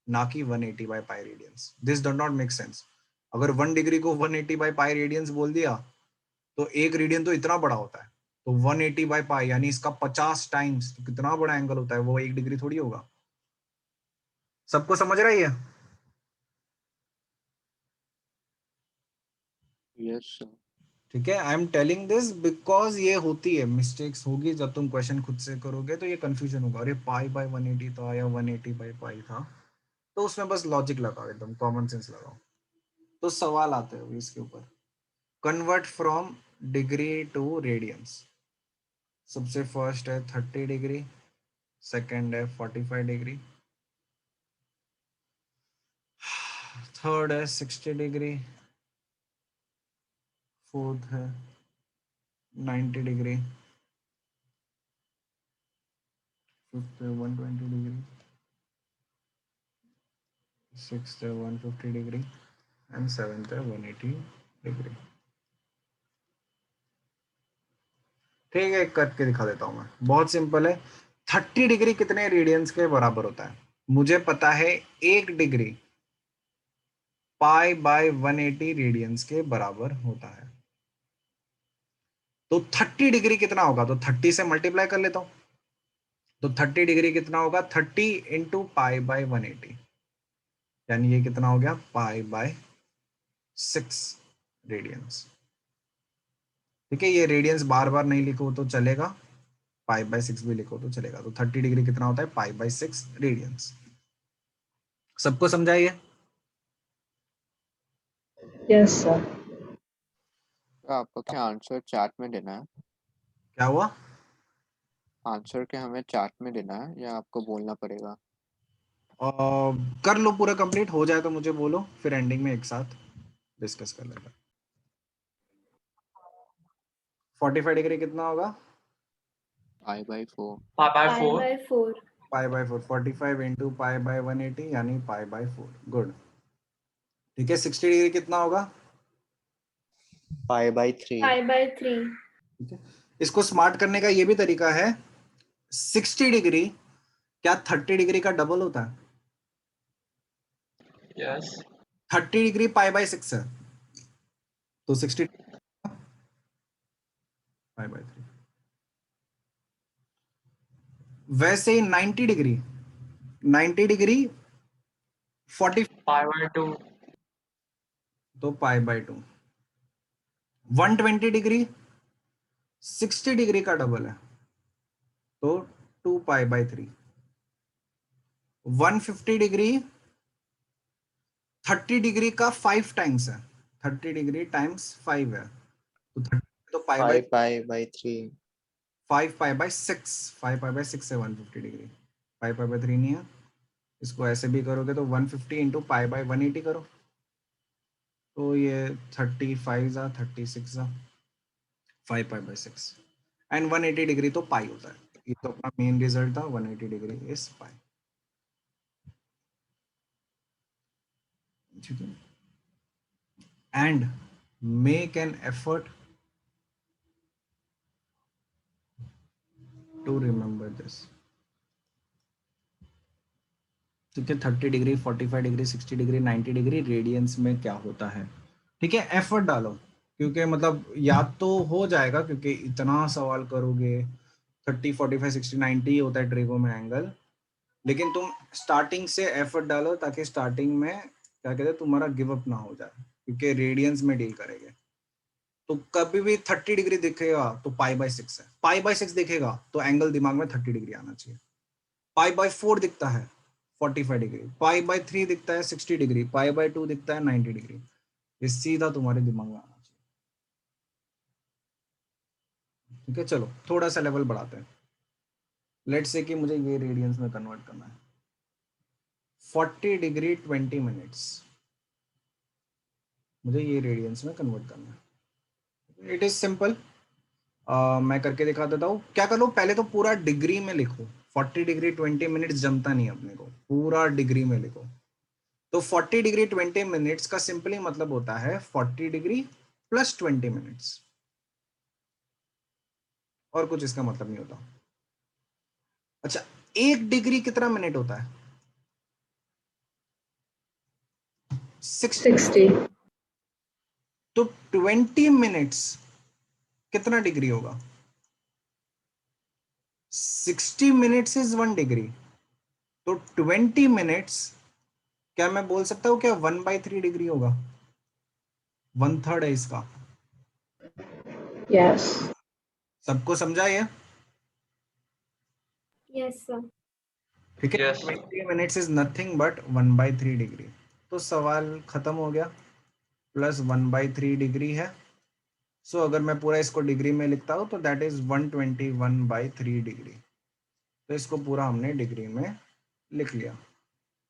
ना कि 180 by pi radians. This does not make sense. अगर 1 डिग्री को 180 बाय पाई रेडियंस बोल दिया तो 1 रेडियन तो इतना बड़ा होता है, तो 180 बाय पाई यानी इसका 50 टाइम्स। तो कितना बड़ा एंगल होता है वो? 1 डिग्री थोड़ी होगा। सबको समझ रहा है ये? Yes sir. ठीक है, I am telling this because ये होती है, मिस्टेक्स होगी जब तुम क्वेश्चन खुद से करोगे तो ये कंफ्यूजन होगा। अरे पाई बाय 180 था या 180 बाय पाई था। तो उसमें बस लॉजिक लगाओ, एकदम कॉमन सेंस लगाओ। तो सवाल आते हैं इसके ऊपर। Convert from degree to radians. सबसे फर्स्ट है 30 डिग्री, सेकंड है 45 डिग्री, थर्ड है 60 डिग्री, फोर्थ है 90 डिग्री, फिफ्थ है 120 डिग्री, सिक्स्थ है 150 डिग्री एंड सेवेंथ है 180 डिग्री। ठीक है, करके दिखा देता हूं मैं, बहुत सिंपल है। 30 डिग्री कितने रेडियंस के बराबर होता है? मुझे पता है 1 डिग्री पाई बाय 180 रेडियंस के बराबर होता है। तो 30 डिग्री कितना होगा? तो 30 से मल्टीप्लाई कर लेता हूं। तो 30 डिग्री कितना होगा? 30 इंटू पाई बाय 180, यानी ये कितना हो गया? Pi by 6 radians. ठीक है, ये रेडियंस बार बार नहीं लिखो तो चलेगा, पाई बाय 6 भी लिखो तो चलेगा। तो 30 डिग्री कितना होता है? Pi by 6 radians. सबको समझाइए? Yes, sir. तो आपको क्या आंसर चैट में देना है? क्या हुआ? आंसर क्या हमें चैट में देना है या आपको बोलना पड़ेगा? कर लो पूरा कंप्लीट हो जाए तो मुझे बोलो, फिर एंडिंग में एक साथ डिस्कस कर लेंगे। 45 डिग्री कितना होगा? Pi by 4। Pi by Pi 4। by 4. Pi by 4, 45 into pi by 180 यानी पाई बाय 4। गुड। ठीक है, 60 डिग्री कितना होगा? Pi by 3। Pi by 3. ठीक है, इसको स्मार्ट करने का ये भी तरीका है। 60 डिग्री क्या 30 डिग्री का डबल होता है? यस। 30 डिग्री पाई बाय 6 है, तो 60 पाई बाय 3। वैसे 90 डिग्री, 90 डिग्री 40, पाई बाय 2। तो पाई बाय 2। 120 डिग्री 60 डिग्री का डबल है, तो 2 पाई बाय 3। 150 डिग्री 30 डिग्री का 5 टाइम्स है, 30 डिग्री टाइम्स 5 है, तो 30, तो pi bye 5 pi by 3। 5 pi by 6, 5 pi by 6 है 150 डिग्री। 5 पाई बाय 3 नहीं है। इसको ऐसे भी करोगे तो 150 इंटू पाई बाय 180 करो, तो ये 35 जा 36 जा 5 पाई बाय 6 एंड 180 डिग्री तो पाई होता है। ये तो अपना मेन रिजल्ट था, 180 डिग्री इज पाई। ठीक है, and make an effort to remember this. ठीक है, 30 degree, 45 degree, 60 degree, 90 degree radians में क्या होता है। ठीक है, एफर्ट डालो, क्योंकि मतलब याद तो हो जाएगा, क्योंकि इतना सवाल करोगे 30, 45, 60, 90 होता है ट्रिगो में एंगल, लेकिन तुम स्टार्टिंग से एफर्ट डालो ताकि स्टार्टिंग में क्या कहते हैं तुम्हारा गिव अप ना हो जाए, क्योंकि रेडियंस में डील करेंगे। तो कभी भी 30 डिग्री दिखेगा तो पाई बाय 6 है, पाई बाय 6 दिखेगा तो एंगल दिमाग में 30 डिग्री आना चाहिए। पाई बाय 4 दिखता है 45 डिग्री, पाई बाय 3 दिखता है 60 डिग्री, पाई बाय 2 दिखता है 90 डिग्री। ये सीधा तुम्हारे दिमाग में आना चाहिए। ठीक है, चलो थोड़ा सा लेवल बढ़ाते हैं। लेट्स से कि मुझे ये रेडियंस में कन्वर्ट करना है। 40 डिग्री 20 मिनट्स, मुझे ये रेडियंस में कन्वर्ट करना है। इट इज सिंपल, मैं करके दिखा देता हूँ। क्या कर लो, पहले तो पूरा डिग्री में लिखो। 40 डिग्री 20 मिनट्स जमता नहीं अपने को, पूरा डिग्री में लिखो। तो 40 डिग्री 20 मिनट्स का सिंपली मतलब होता है 40 डिग्री प्लस 20 मिनट्स, और कुछ इसका मतलब नहीं होता। अच्छा, 1 डिग्री कितना मिनट होता है? 60। 60. तो 20 मिनट्स कितना डिग्री होगा? 60 मिनट्स इज 1 डिग्री, तो 20 मिनट्स क्या मैं बोल सकता हूँ क्या 1/3 डिग्री होगा? 1/3 है इसका। Yes. सबको समझा ये? Yes, sir. ठीक है, Yes. 20 minutes is nothing but 1/3 degree. तो सवाल खत्म हो गया, प्लस 1/3 डिग्री है। सो अगर मैं पूरा इसको डिग्री में लिखता हूँ तो दैट इज 121/3 डिग्री। तो इसको पूरा हमने डिग्री में लिख लिया।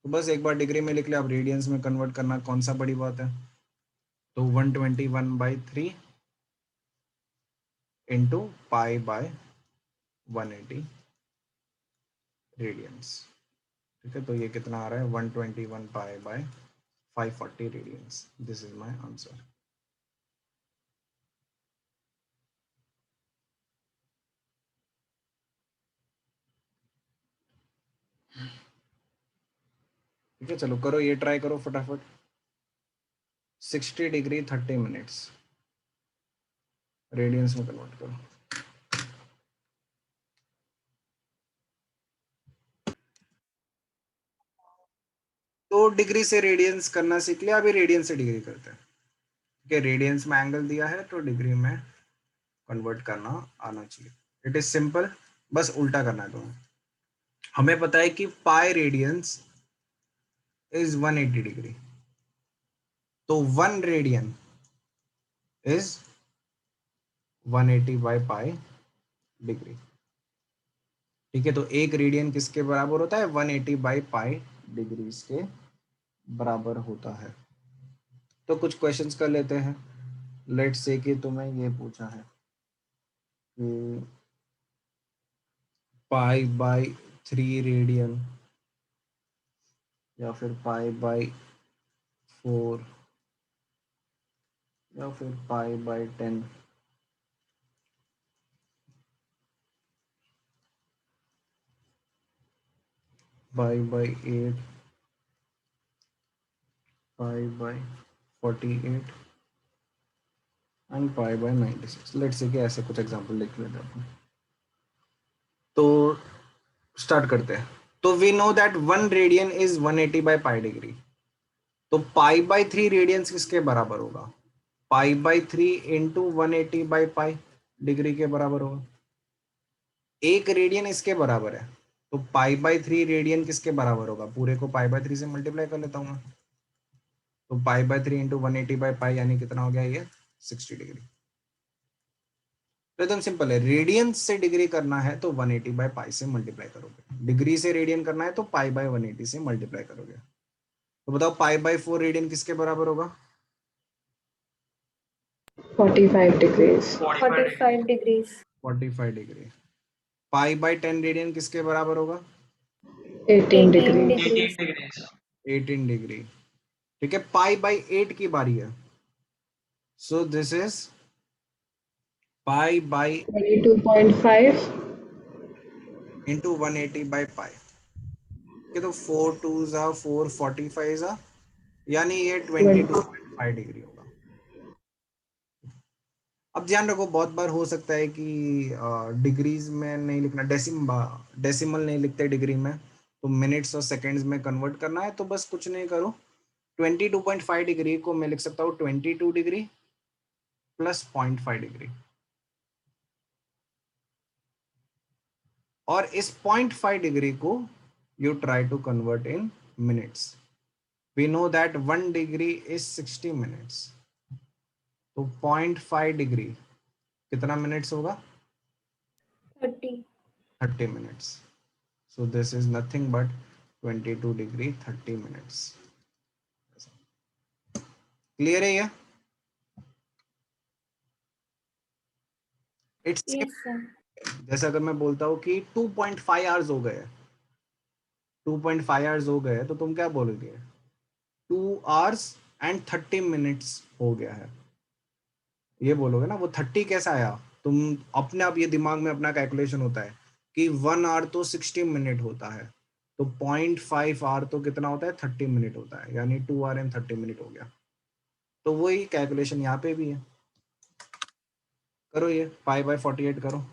तो बस एक बार डिग्री में लिख लिया, अब रेडियंस में कन्वर्ट करना कौन सा बड़ी बात है। तो 121/3 इंटू पाई बाय 180 रेडियंस। ठीक है, तो ये कितना आ रहा है 121 pi by 540 radians. This is my answer. ठीक है, चलो करो, ये ट्राई करो फटाफट। 60 डिग्री 30 मिनट्स रेडियंस में कन्वर्ट करो। तो डिग्री से रेडियंस करना सीख लिया, अभी रेडियंस से डिग्री करते हैं। ठीक है, रेडियंस में एंगल दिया है तो डिग्री में कन्वर्ट करना आना चाहिए। इट इज सिंपल, बस उल्टा करना है तुम्हें। हमें पता है कि पाई रेडियंस इज 180 डिग्री, तो 1 radian is 180 by pi degree. ठीक है, तो 1 रेडियन किसके बराबर होता है? 180 बाई पाई डिग्रीज के बराबर होता है। तो कुछ क्वेश्चंस कर लेते हैं। लेट्स से कि तुम्हें ये पूछा है कि पाई बाय 3 रेडियन या फिर पाई बाय 4 या फिर pi by 10 pi by 8 pi by 48 and pi by 96। Let's say कि ऐसे कुछ एग्जांपल लिख लेते हैं अपन। तो स्टार्ट करते हैं। तो we know that 1 radian is 180 by pi degree. तो पाई बाय 3 रेडियंस किसके बराबर होगा? Pi by 3 into 180 by pi degree के बराबर होगा। 1 रेडियन इसके बराबर है, तो पाई बाय 3 रेडियन किसके बराबर होगा? पूरे को पाई बाय 3 से मल्टीप्लाई कर लेता हूँ मैं। तो पाई बाय 3 इंटू 180 बाय पाई यानी कितना हो गया ये? 60 डिग्री। तो एकदम सिंपल है, रेडियन से डिग्री करना है तो 180 बाय पाई से मल्टीप्लाई करोगे, डिग्री से रेडियन करना है तो पाई बाय 180 से मल्टीप्लाई करोगे। तो बताओ पाई बाय 4 रेडियन किसके बराबर होगा? 45 degrees. 45 degrees. 45 degree. Pi by 10 radian किसके बराबर होगा? 18 18 degrees. 18 degrees. degrees. 18 डिग्री। ठीक है, पाई बाय 8 की बारी है। So this is pi bye 22.5. Into 180 by पाई। कि तो 4 2 जा 445 जा, यानी ये 20. 22.5 डिग्री होगा। अब ध्यान रखो बहुत बार हो सकता है कि डिग्रीज में नहीं लिखना, डेसिमल नहीं लिखते डिग्री में, तो मिनट्स और सेकंड्स में कन्वर्ट करना है, तो बस कुछ नहीं करो, 22.5 डिग्री को मैं लिख सकता हूँ 22 डिग्री प्लस 0.5 डिग्री, और इस 0.5 डिग्री को you try to convert in minutes. We know that 1 degree is 60 minutes, तो 0.5 डिग्री कितना मिनट्स होगा? 30. 30 minutes. So this is nothing but 22 degree 30 minutes. Clear है ये? It's Yes, sir. जैसे अगर मैं बोलता हूँ कि 2.5 आवर्स हो गए, 2.5 आवर्स हो गए, तो तुम क्या बोलोगे? 2 आवर्स एंड 30 मिनट्स हो गया है, ये बोलोगे ना। वो 30 कैसा आया? तुम अपने आप ये दिमाग में अपना कैलकुलेशन होता है कि 1 आवर तो 60 मिनट होता है, तो 0.5 आवर तो कितना होता है? 30 मिनट होता है, यानी 2 आवर एंड 30 मिनट हो गया। तो वही कैलकुलेशन यहाँ पे भी है, करो ये पाई बाय 48 करो।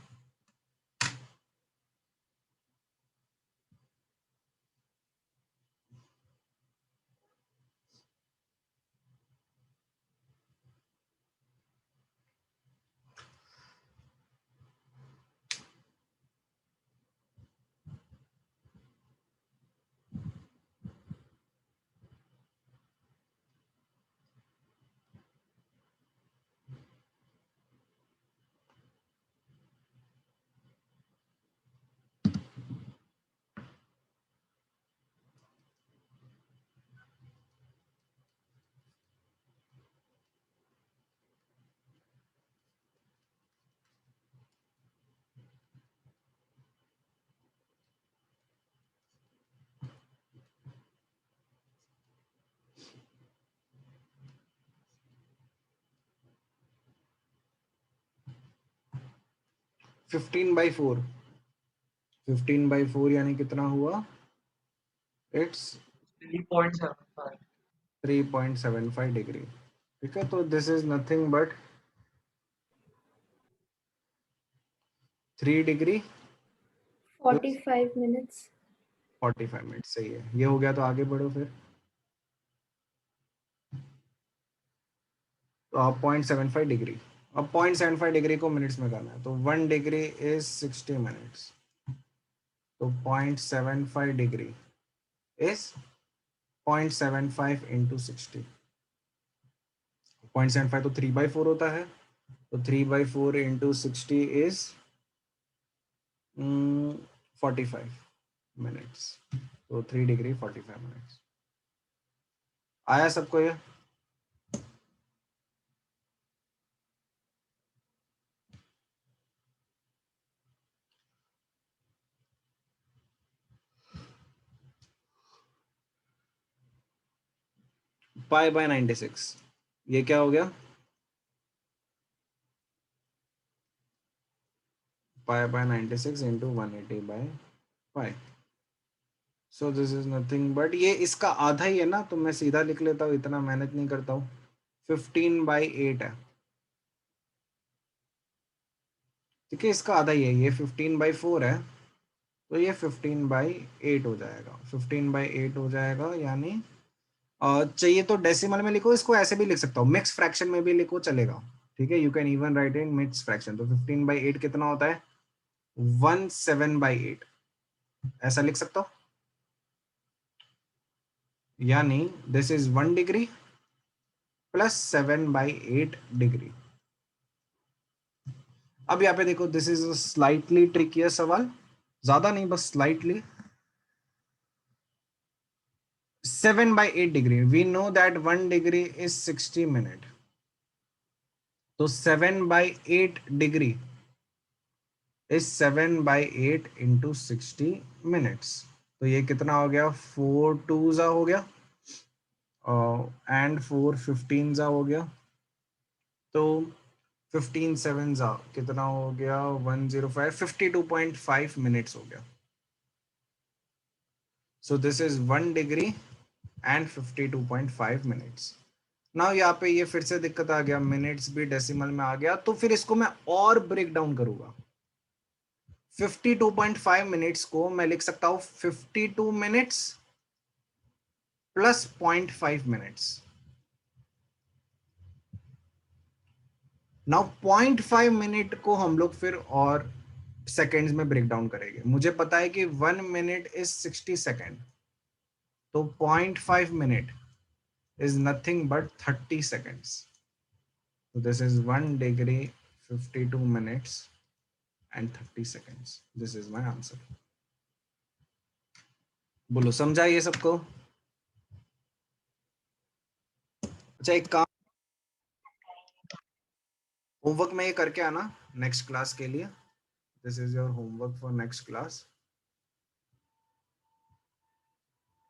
फिफ्टीन बाई फोर यानी कितना हुआ? इट्स 3.75. 3.75 डिग्री। ठीक है, तो this is nothing but 3 degree 45 minutes. 45 minute. सही है, ये हो गया, तो आगे बढ़ो फिर। तो आप 0.75 डिग्री, अब 0.75 डिग्री को मिनट्स में करना है, तो 1 डिग्री इज 60 मिनट्स, तो 0.75 डिग्री इज 0.75 इंटू 60। 0.75 तो 3/4 होता है, तो 3/4 इंटू 60 इज 45 मिनट्स, तो 3 डिग्री 45 मिनट्स। आया सबको ये? पाई बाय 96, ये क्या हो गया? Pi bye 96 into 180 by pi. So this is nothing but, ये इसका आधा ही है ना, तो मैं सीधा लिख लेता हूँ, इतना मेहनत नहीं करता हूँ। 15/8 है, ठीक है, इसका आधा ही है, ये 15/4 है, तो ये 15/8 हो जाएगा। 15/8 हो जाएगा, यानी चाहिए तो डेसिमल में लिखो, इसको ऐसे भी लिख सकता हूँ, मिक्स फ्रैक्शन में भी लिखो चलेगा। ठीक है, you can even right in mix fraction. तो 15/8 कितना होता है? 17/8, ऐसा लिख सकता हूँ, यानी this is 1 degree plus 7/8 degree. अब यहाँ पे देखो, दिस इज स्लाइटली ट्रिकियर सवाल, ज्यादा नहीं, बस slightly. 7/8 degree, we know that 1 degree is 60 minute, तो 7/8 डिग्री इज 7/8 इंटू 60 मिनट्स, तो ये कितना हो गया? 4 2 जा हो गया, एंड 4 15 जा हो गया, तो 15 7 जा कितना हो गया? 105, 52.5 मिनट्स हो गया। So this is 1 degree and 52.5 minutes. Now यहाँ पे ये फिर से दिक्कत आ गया, मिनट्स भी डेसिमल में आ गया, तो फिर इसको मैं और ब्रेक डाउन करूंगा. 52.5 मिनट्स को मैं लिख सकता हूं 52 minutes plus 0.5 minutes. Now 0.5 minute को हम लोग फिर और सेकेंड्स में ब्रेक डाउन करेंगे. मुझे पता है कि 1 मिनट इज 60 सेकेंड, तो 0.5 minute is nothing but 30 seconds. So this is 1 degree 52 minutes and 30 seconds. This is my answer. बोलो समझा ये सबको? अच्छा एक काम, होमवर्क में ये करके आना नेक्स्ट क्लास के लिए. This is your homework for next class.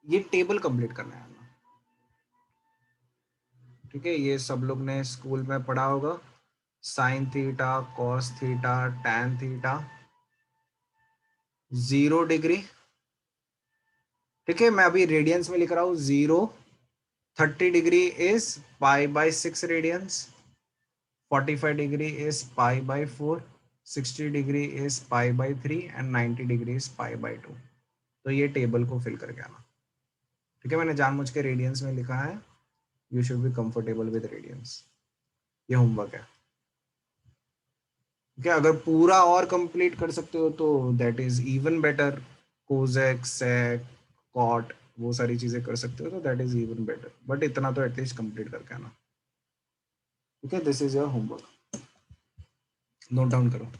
ये टेबल कंप्लीट करना है. ठीक है, ये सब लोग ने स्कूल में पढ़ा होगा. Sine theta, cos theta, tan theta, 0 degree. ठीक है, मैं अभी रेडियंस में लिख रहा हूँ 0. 30 degree is pi by 6 radians. 45 degree is pi by 4. 60 degree is pi by 3 and 90 degree is pi by 2. तो ये टेबल को फिल करके आना. ठीक है, मैंने जानबूझ के रेडियंस में लिखा है. You should be comfortable with radians. ये होमवर्क है. ठीक है, अगर पूरा और कंप्लीट कर सकते हो तो that is even better. Cosec, sec, cot, वो सारी चीजें कर सकते हो तो that is even better. But इतना तो एटलीस्ट कंप्लीट करके आना. ठीक है, this is your homework. Note down करो.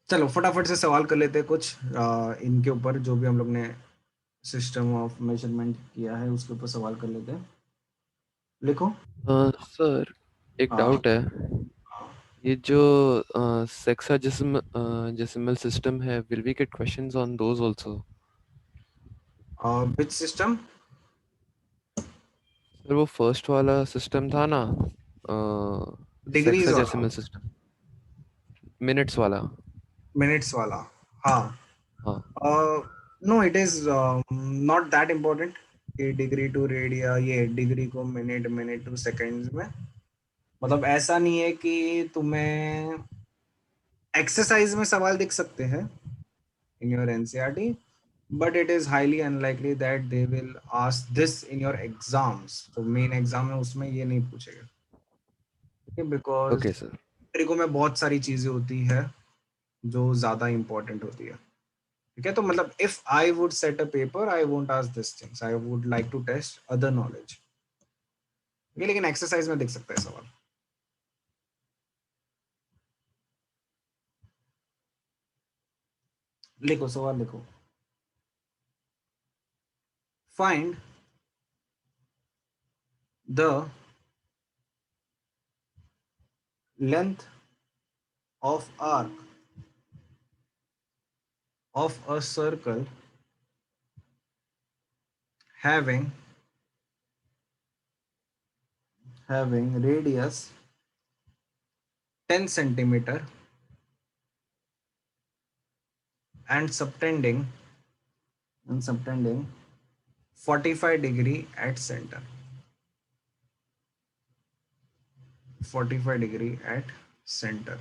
चलो फटाफट से सवाल कर लेते हैं कुछ इनके ऊपर, जो भी हम लोग ने सिस्टम ऑफ मेजरमेंट किया है उसके ऊपर सवाल कर लेते हैं. लिखो. सर एक हाँ. डाउट है. ये जो सेक्साडेसिमल सिस्टम है, will we get questions on those also? Which system? Sir वो फर्स्ट वाला सिस्टम था ना, डिग्रीज वाला, सेक्साडेसिमल सिस्टम, मिनट्स वाला. मिनट्स वाला. हाँ. हाँ. No it is not that important कि डिग्री टू रेडिया, ये डिग्री को मिनट, मिनट टू सेकेंड्स में. मतलब ऐसा नहीं है कि तुम्हें एक्सरसाइज में सवाल दिख सकते हैं in your NCERT, but it is highly unlikely that they will ask this in your exams. तो मेन एग्जाम में उसमें ये नहीं पूछेगा. ठीक है, बिकॉज ओके सर. ट्रिको में बहुत सारी चीजें होती है जो ज्यादा इंपॉर्टेंट होती है. ठीक है, तो मतलब if I would set a paper I won't ask this things, I would like to test other knowledge. लेकिन एक्सरसाइज में दिख सकता है सवाल. लिखो सवाल लिखो. Find the length of arc of a circle having radius 10 centimeter and subtending 45 degree at center. 45 degree at center.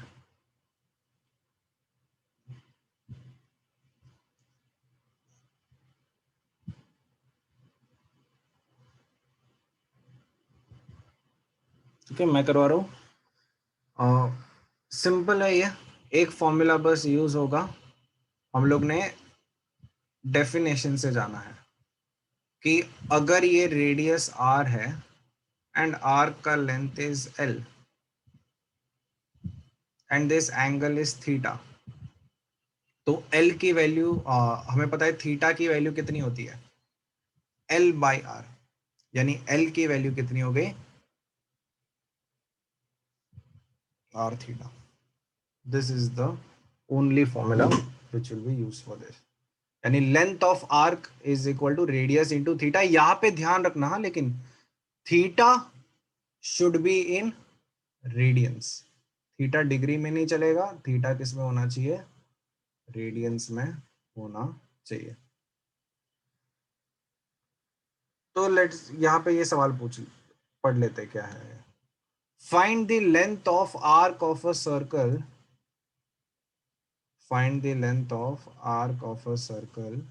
ठीक है, मैं करवा रहा हूँ. सिंपल है ये. एक फॉर्मूला बस यूज होगा. हम लोग ने डेफिनेशन से जाना है कि अगर ये रेडियस r है एंड r का length is l and this angle is theta, तो l की वैल्यू हमें पता है थीटा की वैल्यू कितनी होती है, l बाई r. यानी l की वैल्यू कितनी हो गई, r theta. This is the only formula which will be used for this. यानी length of arc is equal to radius into theta. यहाँ पे ध्यान रखना लेकिन theta should be in radians. Theta degree में नहीं चलेगा, थीटा किस में होना चाहिए, रेडियंस में होना चाहिए। तो लेट्स यहाँ पे ये सवाल पढ़ लेते क्या है। Find the length of arc of a circle, find the length of arc of a circle,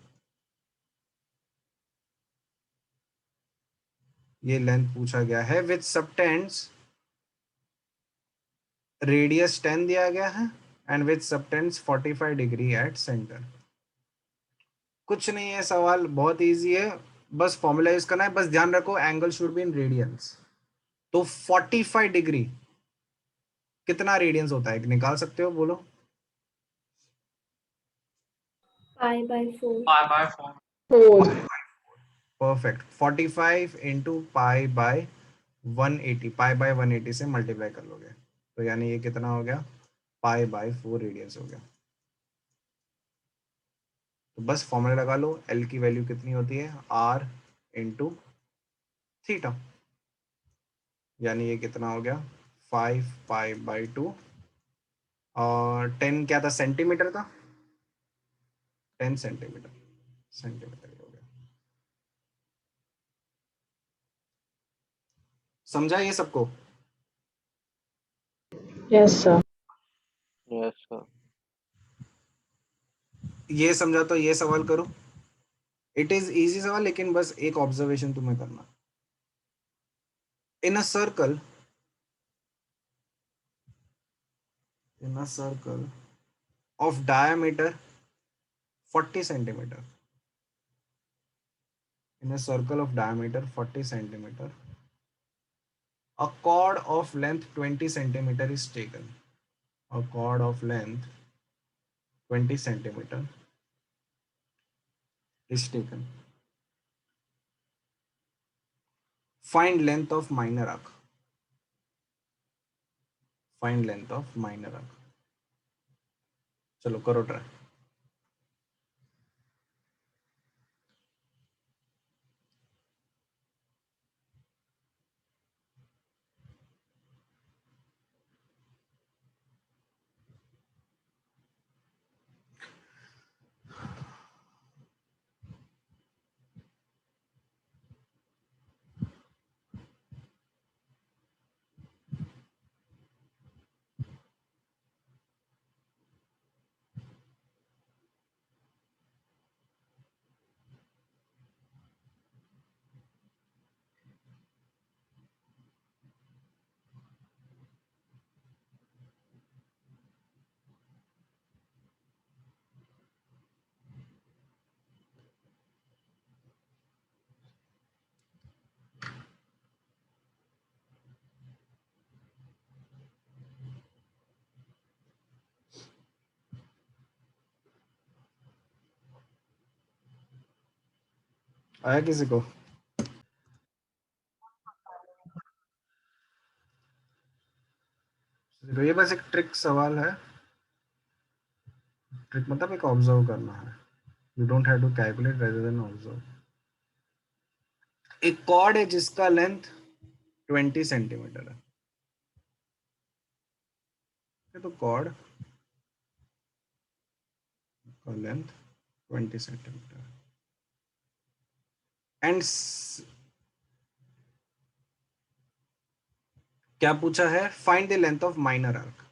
ये लेंथ पूछा गया है विथ सबटेंस रेडियस 10 दिया गया है and with subtends 45 degree at centre. कुछ नहीं है, सवाल बहुत इजी है, बस फॉर्मूला यूज करना है। बस ध्यान रखो angle should be in radiance. तो 45 डिग्री कितना रेडियंस होता है, निकाल सकते हो, बोलो। pi/4. pi/4. 4. Perfect. 45 into pi by 180, pi by 180 से मल्टीप्लाई कर लोगे तो यानी ये कितना हो गया, पाई बाय 4 रेडियंस हो गया। तो बस फॉर्मूला लगा लो, एल की वैल्यू कितनी होती है, आर इंटू थीटा, यानी ये कितना हो गया 5 पाई बाय 2 और 10 क्या था, सेंटीमीटर था, 10 सेंटीमीटर, सेंटीमीटर हो गया। समझा ये सबको? Yes, sir. Yes sir. ये समझा तो ये सवाल करो। इट इज इजी सवाल, लेकिन बस एक ऑब्जर्वेशन तुम्हें करना। In a circle, in a circle of diameter 40 centimeter, in a circle of diameter 40 centimeter, a chord of length 20 centimeter is taken, a chord of length 20 centimeter is taken. Find length of minor arc, find length of minor arc. चलो करो try. आया किसी को? तो ये बस एक trick सवाल है। ट्रिक मतलब एक ऑब्जर्व करना है, you don't have to calculate rather than observe. एक कॉर्ड है जिसका लेंथ 20 सेंटीमीटर है, तो कॉर्ड का लेंथ 20 सेंटीमीटर एंड क्या पूछा है, find the length of minor arc,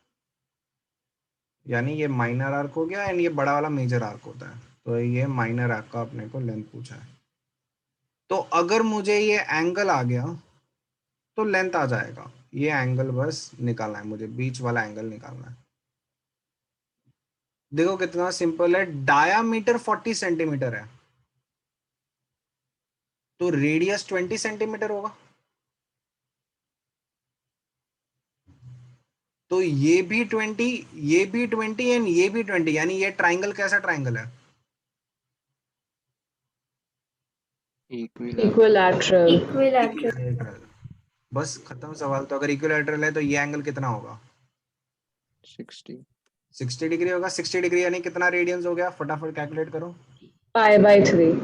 यानी ये माइनर आर्क हो गया एंड ये बड़ा वाला मेजर आर्क होता है, तो ये माइनर आर्क का अपने को लेंथ पूछा है। तो अगर मुझे ये एंगल आ गया तो लेंथ आ जाएगा, ये एंगल बस निकालना है मुझे, बीच वाला एंगल निकालना है। देखो कितना सिंपल है, डायामीटर 40 सेंटीमीटर है तो रेडियस 20 सेंटीमीटर होगा। तो ये भी 20, ये भी 20 एंड ये भी 20, यानी ये ट्राइंगल कैसा ट्राइंगल है, Equilateral. Equilateral. इक्विलैटरल। बस खत्म सवाल। तो अगर इक्विलैटरल है तो ये एंगल कितना होगा, 60। 60 डिग्री होगा। 60 डिग्री यानी कितना रेडियंस हो गया, फटाफट कैलकुलेट करो। Pi/3.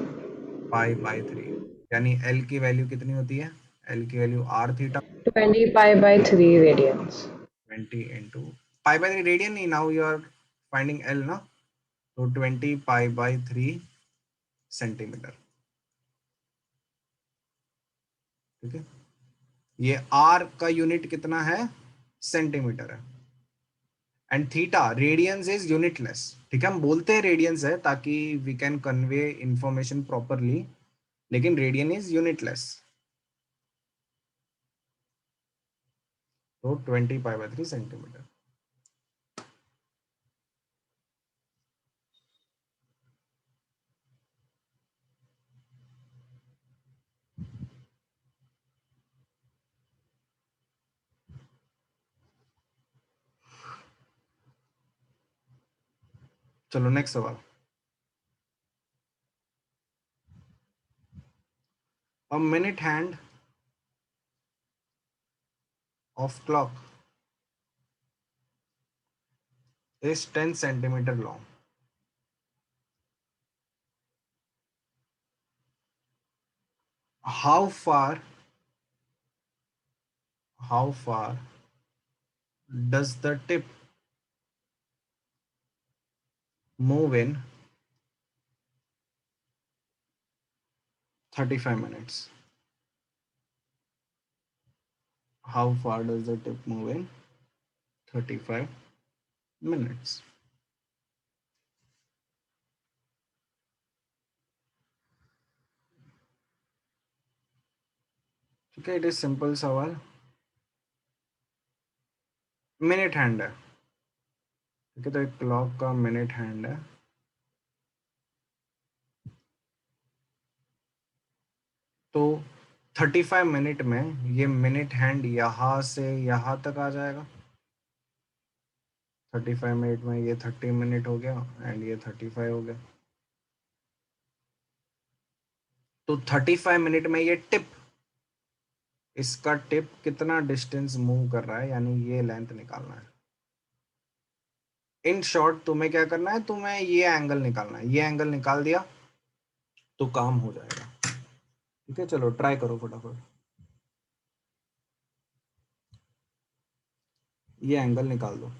पाई बाय 3, यानी एल की वैल्यू कितनी होती है, एल की value r theta 20 pi/3 radians. 20 into pi by 3 radian, नहीं, now you are finding l ना, तो 20 पाई बाई 3 सेंटीमीटर। ठीक है, ये आर का यूनिट कितना है, सेंटीमीटर है। And theta, radians is unitless. ठीक है, हम बोलते हैं रेडियंस है ताकि we can convey information properly, लेकिन रेडियन इज यूनिटलेस। तो 20 पाई बाई 3 सेंटीमीटर। चलो नेक्स्ट सवाल। A minute hand of clock is 10 centimeter long. How far does the tip move in 35 minutes? How far does the tip move in 35 minutes? ठीक है, it is simple सवाल। Minute hand है, ठीक है, तो एक क्लॉक का मिनट हैंड है। तो 35 मिनट में ये मिनट हैंड यहां से यहां तक आ जाएगा। 35 मिनट में ये 30 मिनट हो गया एंड ये 35 हो गया। तो 35 मिनट में ये टिप, इसका टिप कितना डिस्टेंस मूव कर रहा है, यानी ये लेंथ निकालना है। इन शॉर्ट तुम्हें क्या करना है, तुम्हें ये एंगल निकालना है। ये एंगल निकाल दिया तो काम हो जाएगा। ठीक है, चलो ट्राई करो फटाफट। ये एंगल निकाल दो,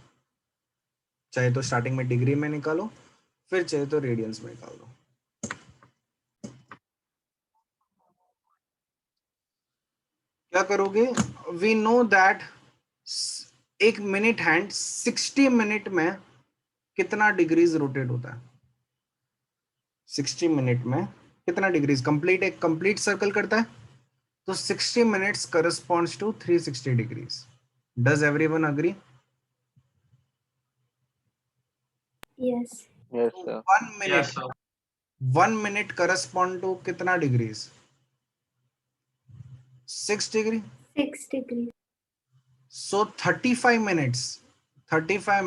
चाहे तो स्टार्टिंग में डिग्री में निकालो, फिर चाहे तो रेडियंस में निकाल दो। क्या करोगे, वी नो दैट एक मिनट हैंड 60 मिनट में कितना डिग्रीज रोटेट होता है। 60 मिनट में कितना डिग्रीज, कंप्लीट एक कंप्लीट सर्कल करता है, तो 60 minutes corresponds to 360 degrees. Does everyone agree? Yes. Yes, sir. 1 Yes, minute, sir. 1 minute correspond to कितना degrees, 6 degree. 6 degrees. So 35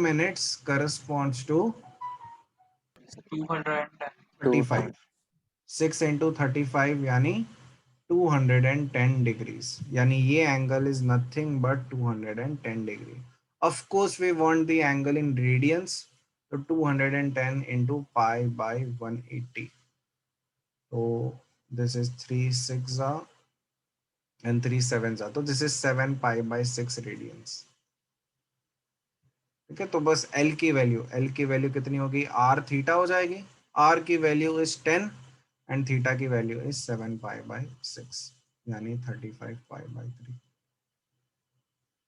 minutes corresponds to 210. 35. 6 into 35 यानी 210 degrees. यानी ये angle is nothing but 210 degree. Of course, we want the angle in radians. So 210 into pi by 180. So this is 3 6 and 3 7. So this is 7 pi by 6 radians. ठीक है, तो बस L की value कितनी होगी, आर थीटा हो जाएगी। Are की वैल्यू इज 10 एंड थीटा की वैल्यू इज 7 पाई बाई 6 यानी 35 पाई by 3।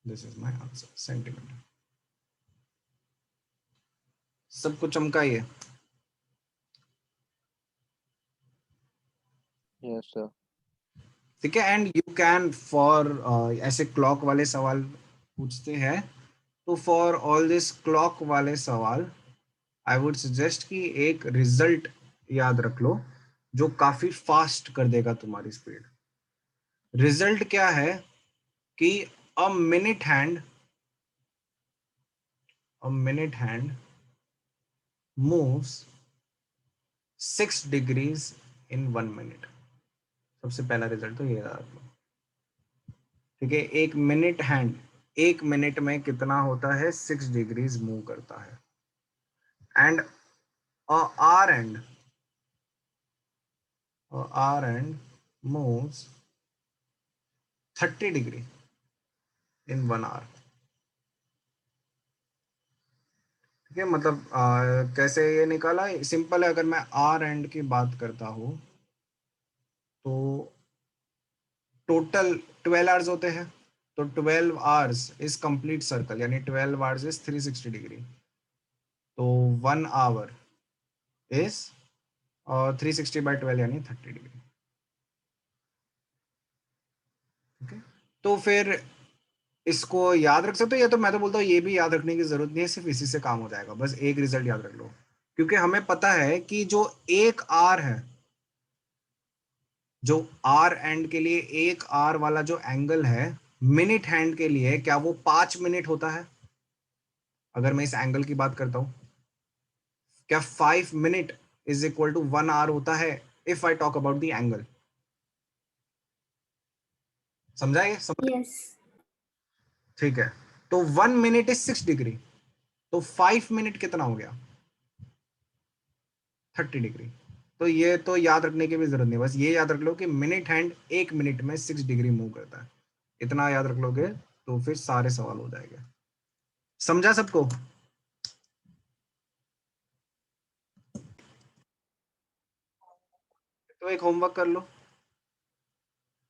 This is my answer, centimetre. सबको चमकाइए। Yes, sir. ठीक है, एंड यू कैन फॉर ऐसे क्लॉक वाले सवाल पूछते हैं, तो फॉर ऑल दिस क्लॉक वाले सवाल आई वुड सजेस्ट कि एक रिजल्ट याद रख लो जो काफी फास्ट कर देगा तुम्हारी स्पीड। रिजल्ट क्या है कि a minute hand moves 6 degrees in 1 minute. सबसे पहला रिजल्ट तो ये याद रख लो। ठीक है, एक मिनट हैंड 1 मिनट में कितना होता है, 6 डिग्रीज मूव करता है। And hour hand moves 30 degree in 1 hour। ठीक है, मतलब कैसे ये निकाला, सिंपल है। अगर मैं आर एंड की बात करता हूँ तो टोटल 12 आवर्स होते हैं, तो 12 आवर्स इज कंप्लीट सर्कल, यानी 12 आवर्स इज 360 डिग्री, तो 1 आवर इज 360/12 यानी 30 डिग्री। ठीक है, तो फिर इसको याद रख सकते हो, या तो मैं तो बोलता हूँ ये भी याद रखने की जरूरत नहीं है, सिर्फ इसी से काम हो जाएगा, बस एक रिजल्ट याद रख लो। क्योंकि हमें पता है कि जो एक आर है, जो आर एंड के लिए एक आर वाला जो एंगल है मिनट हैंड के लिए, क्या वो 5 मिनट होता है? अगर मैं इस एंगल की बात करता हूं, क्या 5 minute is equal to 1 hour होता है if I talk about the angle? समझा ये? समझ? Yes. ठीक है, तो 1 मिनट इज 6 डिग्री, तो 5 मिनट कितना हो गया? 30 डिग्री। तो ये तो याद रखने की भी जरूरत नहीं, बस ये याद रख लो कि मिनट हैंड 1 मिनट में 6 डिग्री मूव करता है। इतना याद रख लोगे तो फिर सारे सवाल हो जाएंगे। समझा सबको? तो एक होमवर्क कर लो,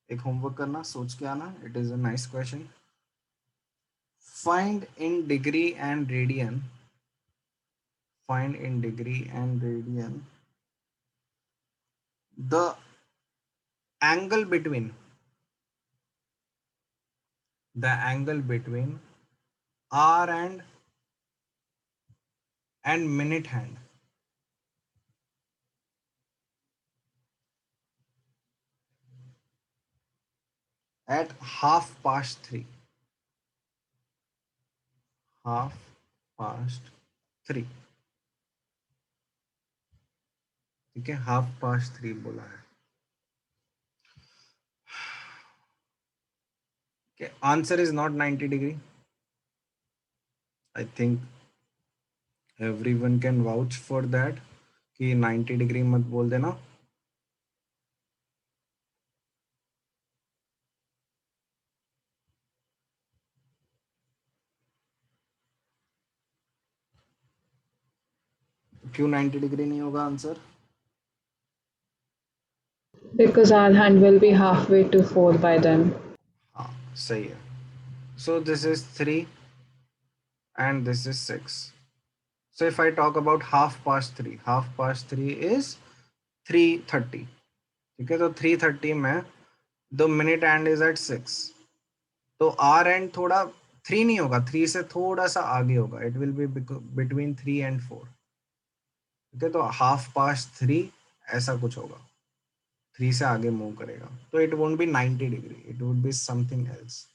एक होमवर्क करना, सोच के आना। It is a nice question. Find in degree and radian, find in degree and radian the angle between, the angle between hour and minute hand at 3:30, 3:30। ठीक है, 3:30 बोला है कि answer is not 90 degree. I think everyone can vouch for that कि 90 degree मत बोल देना। क्यों 90 डिग्री नहीं होगा answer? Because our hand will be halfway to 4 by then. हाँ सही है। So this is 3 and this is 6. So if I talk about 3:30, 3:30 is 3:30। ठीक है, तो 3:30 में the minute hand is at 6, तो आर एंड थोड़ा 3 नहीं होगा, 3 से थोड़ा सा आगे होगा, it will be between 3 and 4। ठीक है, तो 3:30 ऐसा कुछ होगा, 3 से आगे मूव करेगा, तो it won't be 90 degree, it would be something else.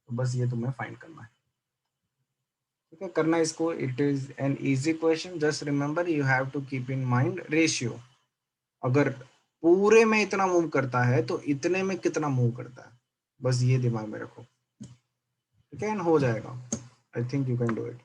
तो बस ये तुम्हें फाइंड करना है। ठीक है, करना इसको। It is an easy question, just remember you have to keep in mind ratio. अगर पूरे में इतना मूव करता है तो इतने में कितना मूव करता है, बस ये दिमाग में रखो। ठीक है, हो जाएगा। I think you can do it.